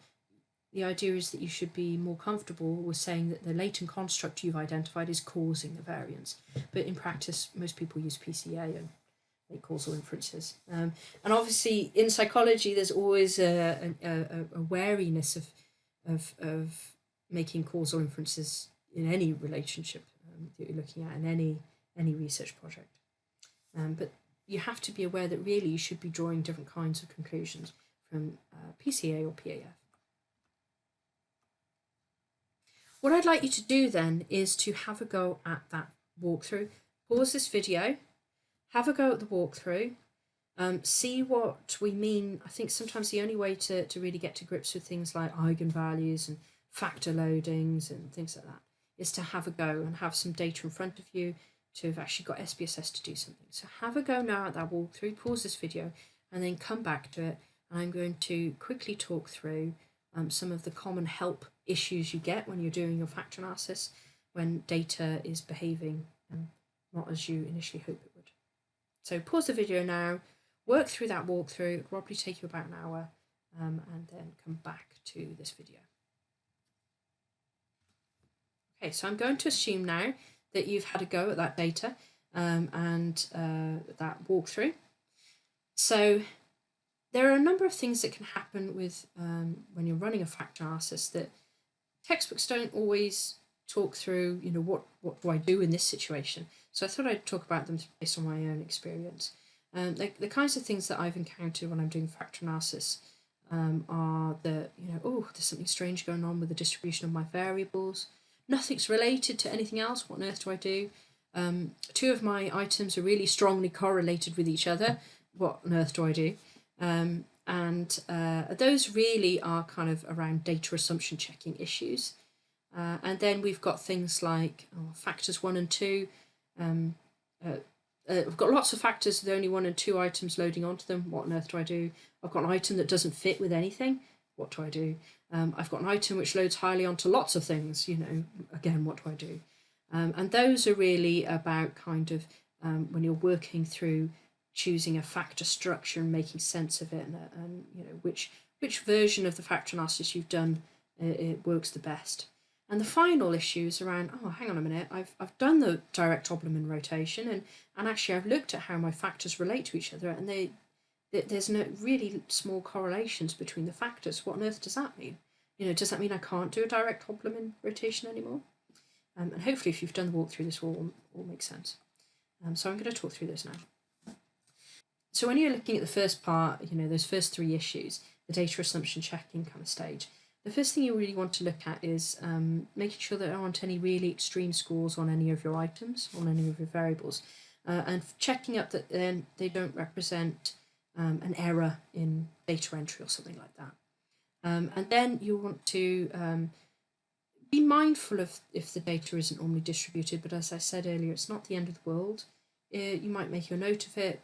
the idea is that you should be more comfortable with saying that the latent construct you've identified is causing the variance. But in practice, most people use PCA and make causal inferences. And obviously, in psychology, there's always a wariness of making causal inferences in any relationship that you're looking at in any research project. But you have to be aware that really you should be drawing different kinds of conclusions from PCA or PAF. What I'd like you to do then is to have a go at that walkthrough. Pause this video, have a go at the walkthrough, see what we mean. I think sometimes the only way to really get to grips with things like eigenvalues and factor loadings and things like that is to have a go and have some data in front of you to have actually got SPSS to do something. So have a go now at that walkthrough, pause this video, and then come back to it. And I'm going to quickly talk through some of the common help issues you get when you're doing your factor analysis, when data is behaving not as you initially hope it would. So pause the video now, work through that walkthrough. It'll probably take you about an hour, and then come back to this video. Okay, so I'm going to assume now that you've had a go at that data and that walkthrough. So there are a number of things that can happen with when you're running a factor analysis that textbooks don't always talk through, what do I do in this situation? So I thought I'd talk about them based on my own experience. The kinds of things that I've encountered when I'm doing factor analysis are that, there's something strange going on with the distribution of my variables. Nothing's related to anything else. What on earth do I do? Two of my items are really strongly correlated with each other. What on earth do I do? And those really are kind of around data assumption checking issues. And then we've got things like factors 1 and 2. We've got lots of factors with only 1 and 2 items loading onto them. What on earth do I do? I've got an item that doesn't fit with anything. What do I do? I've got an item which loads highly onto lots of things. Again, what do I do? And those are really about kind of when you're working through choosing a factor structure and making sense of it, and which version of the factor analysis you've done it works the best. And the final issue is around, hang on a minute, I've done the direct Obermann rotation and actually I've looked at how my factors relate to each other, and there's no really small correlations between the factors. What on earth does that mean? Does that mean I can't do a direct Obermann rotation anymore? And hopefully if you've done the walkthrough, this will all make sense. So I'm going to talk through this now. So when you're looking at the first part, those first 3 issues, the data assumption checking kind of stage, the first thing you really want to look at is making sure that there aren't any really extreme scores on any of your items, on any of your variables, and checking up that then they don't represent an error in data entry or something like that. And then you want to Be mindful of if the data isn't normally distributed, but as I said earlier, it's not the end of the world. You might make a note of it.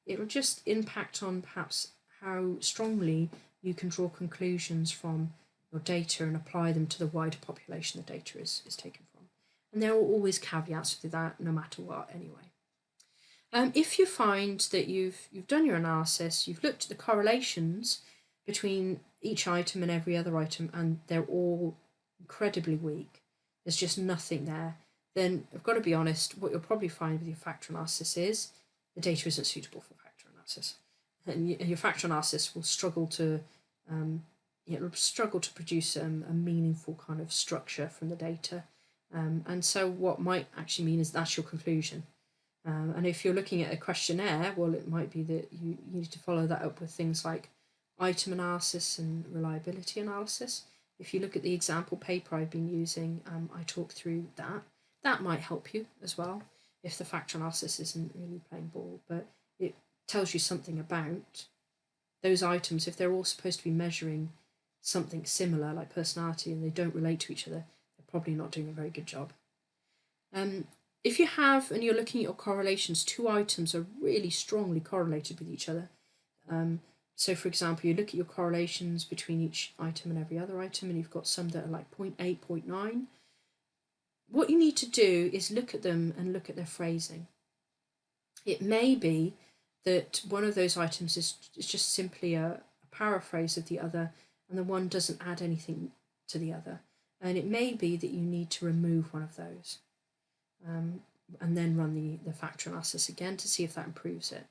It'll just impact on perhaps how strongly you can draw conclusions from your data and apply them to the wider population the data is taken from. And there are always caveats to that, no matter what, anyway. If you find that you've done your analysis, you've looked at the correlations between each item and every other item, and they're all incredibly weak, there's just nothing there, then I've got to be honest, what you'll probably find with your factor analysis is the data isn't suitable for factor analysis. And your factor analysis will struggle to produce a meaningful kind of structure from the data. And so what might actually mean is that's your conclusion. And if you're looking at a questionnaire, well, it might be that you need to follow that up with things like item analysis and reliability analysis. If you look at the example paper I've been using, I talk through that. That might help you as well if the factor analysis isn't really playing ball, but it tells you something about those items. If they're all supposed to be measuring something similar, like personality, and they don't relate to each other, they're probably not doing a very good job. If you have, and you're looking at your correlations, two items are really strongly correlated with each other. So, for example, you look at your correlations between each item and every other item, and you've got some that are like 0.8, 0.9. What you need to do is look at them and look at their phrasing. It may be that one of those items is just simply a paraphrase of the other, and the one doesn't add anything to the other. And it may be that you need to remove one of those. And then run the factor analysis again to see if that improves it.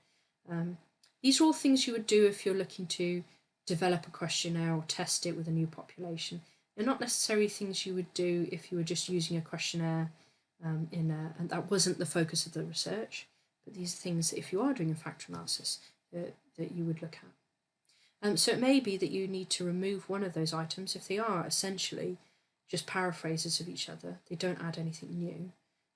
These are all things you would do if you're looking to develop a questionnaire or test it with a new population. They're not necessarily things you would do if you were just using a questionnaire and that wasn't the focus of the research. But these are things that if you are doing a factor analysis that you would look at. So it may be that you need to remove one of those items if they are essentially just paraphrases of each other. They don't add anything new.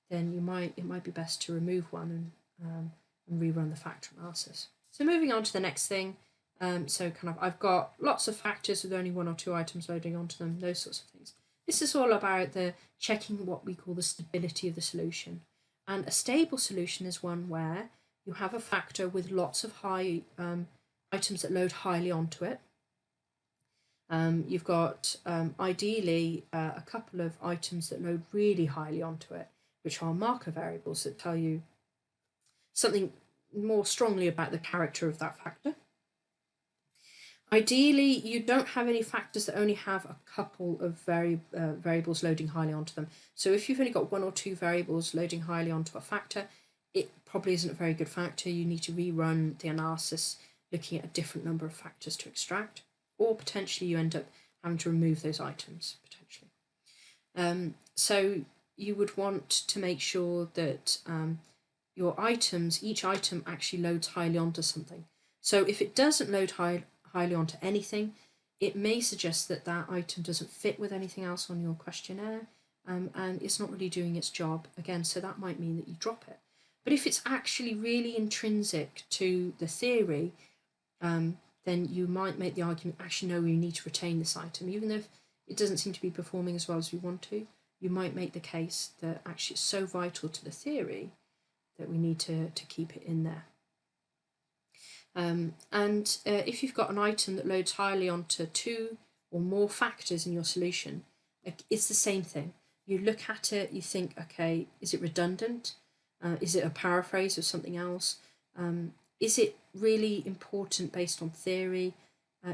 Then it might be best to remove one and rerun the factor analysis. So moving on to the next thing, I've got lots of factors with only one or two items loading onto them, those sorts of things. This is all about the checking what we call the stability of the solution. And a stable solution is one where you have a factor with lots of high items that load highly onto it. You've got ideally a couple of items that load really highly onto it, which are marker variables that tell you something more strongly about the character of that factor. Ideally, you don't have any factors that only have a couple of variables loading highly onto them. So if you've only got one or two variables loading highly onto a factor, it probably isn't a very good factor. You need to rerun the analysis looking at a different number of factors to extract, or potentially you end up having to remove those items, potentially. So you would want to make sure that your items, each item actually loads highly onto something. So if it doesn't load highly onto anything, it may suggest that that item doesn't fit with anything else on your questionnaire, and it's not really doing its job again, so that might mean that you drop it. But if it's actually really intrinsic to the theory, then you might make the argument, actually no, we need to retain this item, even if it doesn't seem to be performing as well as we want to. You might make the case that actually it's so vital to the theory that we need to keep it in there. If you've got an item that loads highly onto two or more factors in your solution, it's the same thing. You look at it, you think, okay, is it redundant? Is it a paraphrase of something else? Is it really important based on theory?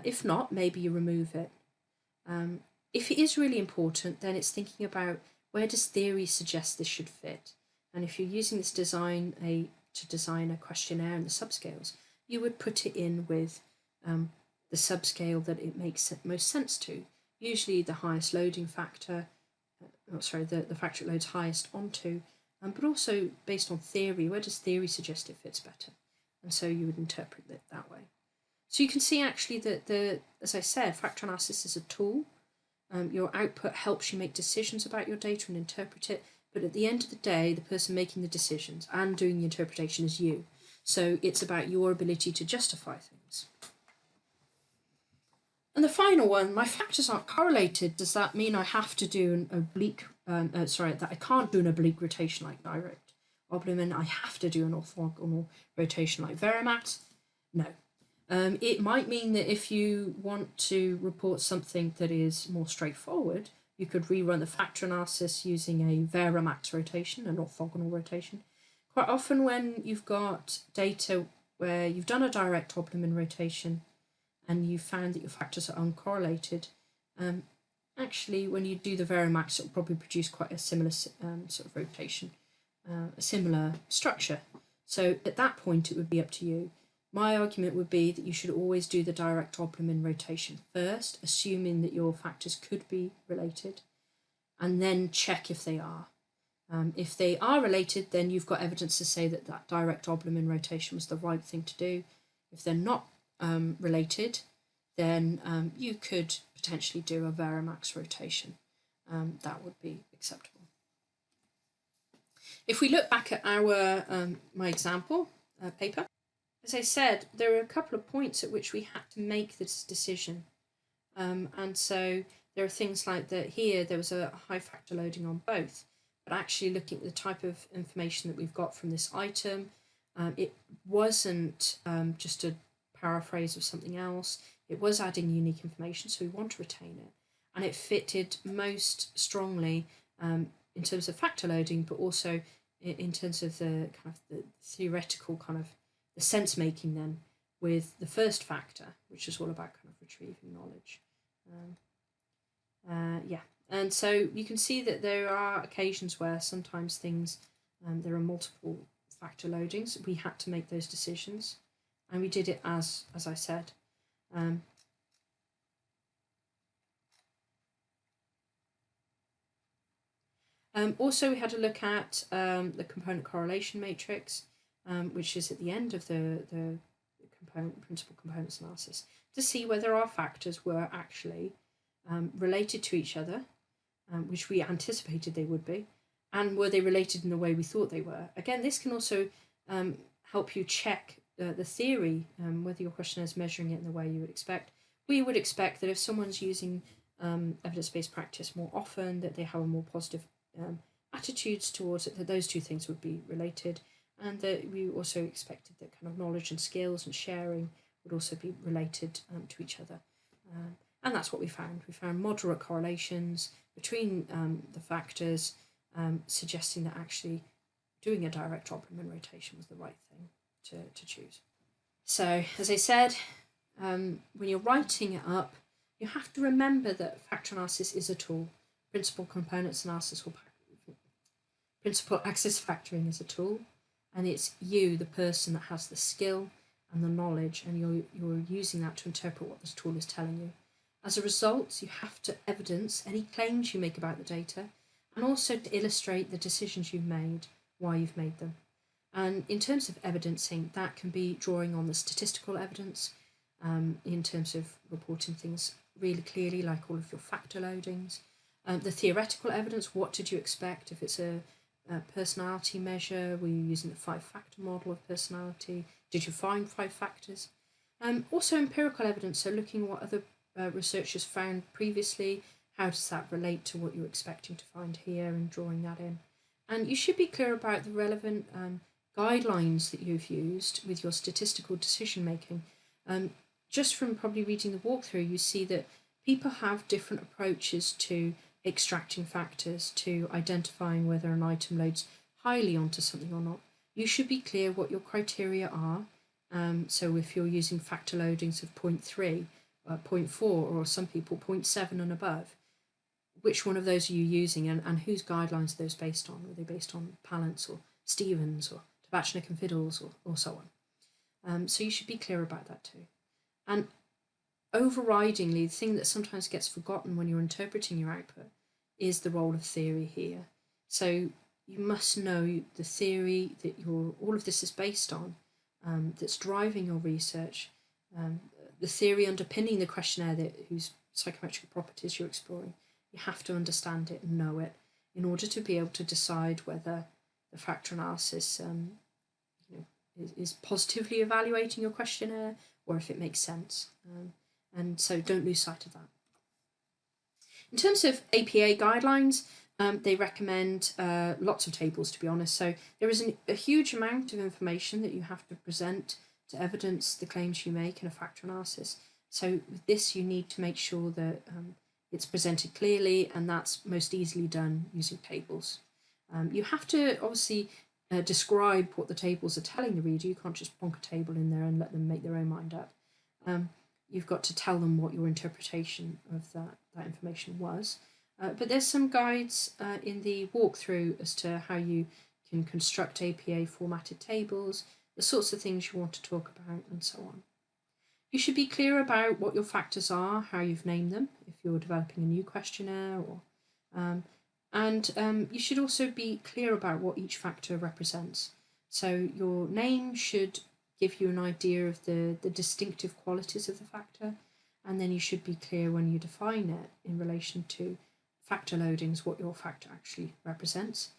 If not, maybe you remove it. If it is really important, then it's thinking about where does theory suggest this should fit? And if you're using this to design a questionnaire and the subscales, you would put it in with the subscale that it makes most sense to. Usually the highest loading factor, the factor it loads highest onto, but also based on theory, where does theory suggest it fits better? And so you would interpret it that way. So you can see actually that as I said, factor analysis is a tool. Your output helps you make decisions about your data and interpret it, but at the end of the day, the person making the decisions and doing the interpretation is you. So it's about your ability to justify things. And the final one, my factors aren't correlated. Does that mean I have to do an oblique, that I can't do an oblique rotation like direct Oblin? I have to do an orthogonal rotation like Verimax? No. It might mean that if you want to report something that is more straightforward, you could rerun the factor analysis using a Verimax rotation, an orthogonal rotation. Quite often when you've got data where you've done a direct Oblin rotation and you found that your factors are uncorrelated, actually when you do the Verimax, it will probably produce quite a similar sort of rotation, a similar structure. So at that point, it would be up to you. My argument would be that you should always do the direct Oblin rotation first, assuming that your factors could be related, and then check if they are. If they are related, then you've got evidence to say that that direct Oblin rotation was the right thing to do. If they're not related, then you could potentially do a Verimax rotation. That would be acceptable. If we look back at our my example paper, as I said, there are a couple of points at which we had to make this decision. And so there are things like that here, there was a high factor loading on both, but actually looking at the type of information that we've got from this item, it wasn't just a paraphrase of something else. It was adding unique information, so we want to retain it. And it fitted most strongly in terms of factor loading, but also in terms of the kind of the theoretical kind of the sense making then with the first factor, which is all about kind of retrieving knowledge. Yeah, and so you can see that there are occasions where sometimes things, there are multiple factor loadings. We had to make those decisions, and we did it as I said. Also, we had a look at the component correlation matrix, which is at the end of the principal components analysis, to see whether our factors were actually related to each other, which we anticipated they would be, and were they related in the way we thought they were. Again, this can also help you check the theory, whether your questionnaire is measuring it in the way you would expect. We would expect that if someone's using evidence-based practice more often, that they have a more positive attitudes towards it, that those two things would be related, and that we also expected that kind of knowledge and skills and sharing would also be related to each other. And that's what we found. We found moderate correlations between the factors, suggesting that actually doing a direct Oblin rotation was the right thing to choose. So, as I said, when you're writing it up, you have to remember that factor analysis is a tool. Principal components analysis or principal axis factoring is a tool, and it's you, the person, that has the skill and the knowledge, and you're using that to interpret what this tool is telling you. As a result, you have to evidence any claims you make about the data, and also to illustrate the decisions you've made, why you've made them. And in terms of evidencing, that can be drawing on the statistical evidence, in terms of reporting things really clearly, like all of your factor loadings. The theoretical evidence, what did you expect? If it's a personality measure, were you using the 5-factor model of personality? Did you find 5 factors? Also empirical evidence, so looking at what other researchers found previously, how does that relate to what you're expecting to find here, and drawing that in. And you should be clear about the relevant guidelines that you've used with your statistical decision making. Just from probably reading the walkthrough, you see that people have different approaches to extracting factors, to identifying whether an item loads highly onto something or not. You should be clear what your criteria are. So if you're using factor loadings of 0.3, 0.4, or some people 0.7 and above, which one of those are you using, and whose guidelines are those based on? Are they based on Palance or Stevens or Tabachnik and Fiddles or so on? So you should be clear about that too. And overridingly, the thing that sometimes gets forgotten when you're interpreting your output is the role of theory here. So you must know the theory that all of this is based on, that's driving your research, the theory underpinning the questionnaire whose psychometric properties you're exploring. You have to understand it and know it in order to be able to decide whether the factor analysis is positively evaluating your questionnaire, or if it makes sense. and so don't lose sight of that. In terms of APA guidelines, they recommend lots of tables, to be honest. So there is a huge amount of information that you have to present to evidence the claims you make in a factor analysis. So with this, you need to make sure that it's presented clearly, and that's most easily done using tables. You have to obviously describe what the tables are telling the reader. You can't just plonk a table in there and let them make their own mind up. You've got to tell them what your interpretation of that information was. But there's some guides in the walkthrough as to how you can construct APA formatted tables, the sorts of things you want to talk about, and so on. You should be clear about what your factors are, how you've named them, if you're developing a new questionnaire, and you should also be clear about what each factor represents. So your name should give you an idea of the distinctive qualities of the factor, and then you should be clear when you define it in relation to factor loadings, what your factor actually represents.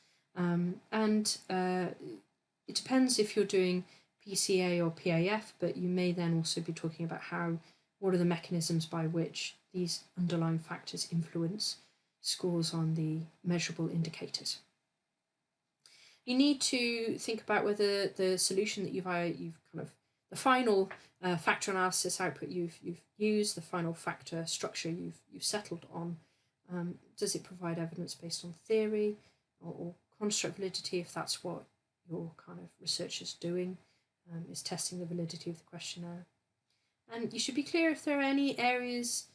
It depends if you're doing PCA or PAF, but you may then also be talking about what are the mechanisms by which these underlying factors influence scores on the measurable indicators. You need to think about whether the solution that the final factor analysis output you've used, the final factor structure you've settled on, does it provide evidence based on theory or construct validity, if that's what your kind of research is doing, is testing the validity of the questionnaire. And you should be clear if there are any areas,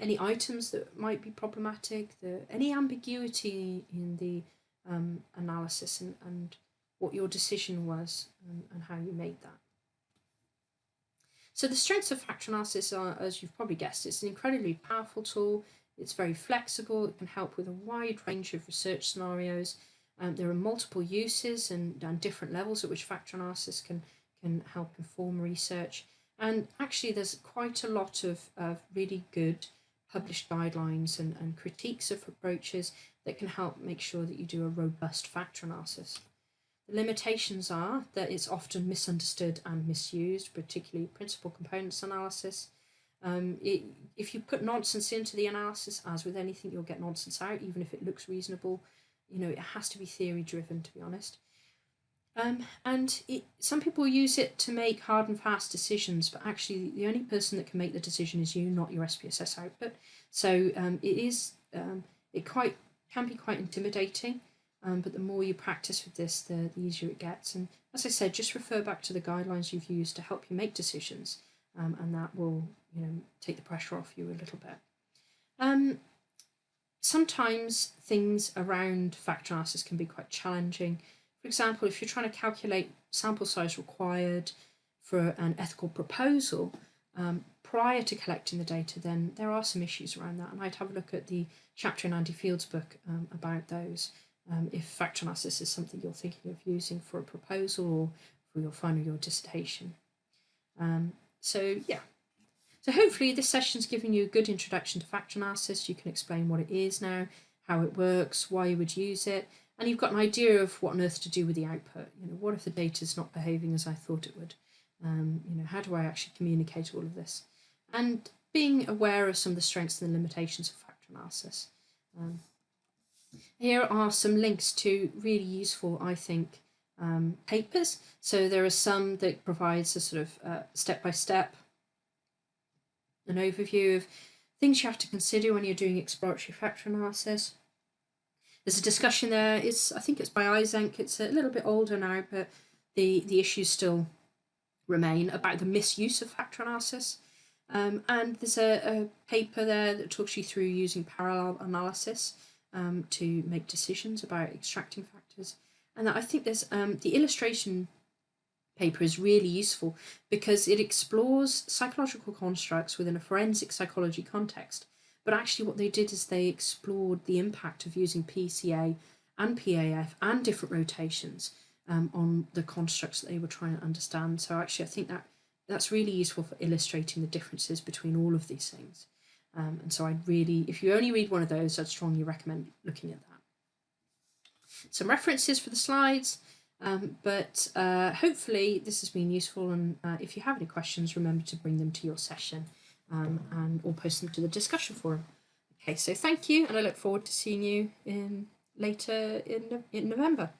any items that might be problematic, any ambiguity in the analysis and what your decision was and how you made that. So the strengths of factor analysis are, as you've probably guessed, it's an incredibly powerful tool. It's very flexible. It can help with a wide range of research scenarios. There are multiple uses and different levels at which factor analysis can help inform research. And actually, there's quite a lot of really good published guidelines and critiques of approaches that can help make sure that you do a robust factor analysis. The limitations are that it's often misunderstood and misused, particularly principal components analysis. If you put nonsense into the analysis, as with anything, you'll get nonsense out, even if it looks reasonable. It has to be theory driven, to be honest. Some people use it to make hard and fast decisions, but actually the only person that can make the decision is you, not your SPSS output. So it can be quite intimidating, but the more you practice with this, the easier it gets. And as I said, just refer back to the guidelines you've used to help you make decisions, and that will take the pressure off you a little bit. Sometimes things around factor analysis can be quite challenging. For example, if you're trying to calculate sample size required for an ethical proposal prior to collecting the data, then there are some issues around that. And I'd have a look at the chapter in Andy Field's book about those, if factor analysis is something you're thinking of using for a proposal or for your final year dissertation. So hopefully this session's given you a good introduction to factor analysis. You can explain what it is now, how it works, why you would use it, and you've got an idea of what on earth to do with the output. What if the data is not behaving as I thought it would? How do I actually communicate all of this? And being aware of some of the strengths and the limitations of factor analysis. Here are some links to really useful, I think, papers. So there are some that provides a sort of step-by-step, an overview of things you have to consider when you're doing exploratory factor analysis. There's a discussion there. I think it's by Eysenck. It's a little bit older now, but the issues still remain about the misuse of factor analysis. And there's a paper there that talks you through using parallel analysis to make decisions about extracting factors. And I think there's the illustration paper is really useful because it explores psychological constructs within a forensic psychology context. But actually what they did is they explored the impact of using PCA and PAF and different rotations on the constructs that they were trying to understand. So actually I think that's really useful for illustrating the differences between all of these things. And so if you only read one of those, I'd strongly recommend looking at that. Some references for the slides. But hopefully this has been useful, and if you have any questions, remember to bring them to your session, and or post them to the discussion forum. Okay, so thank you, and I look forward to seeing you later in November.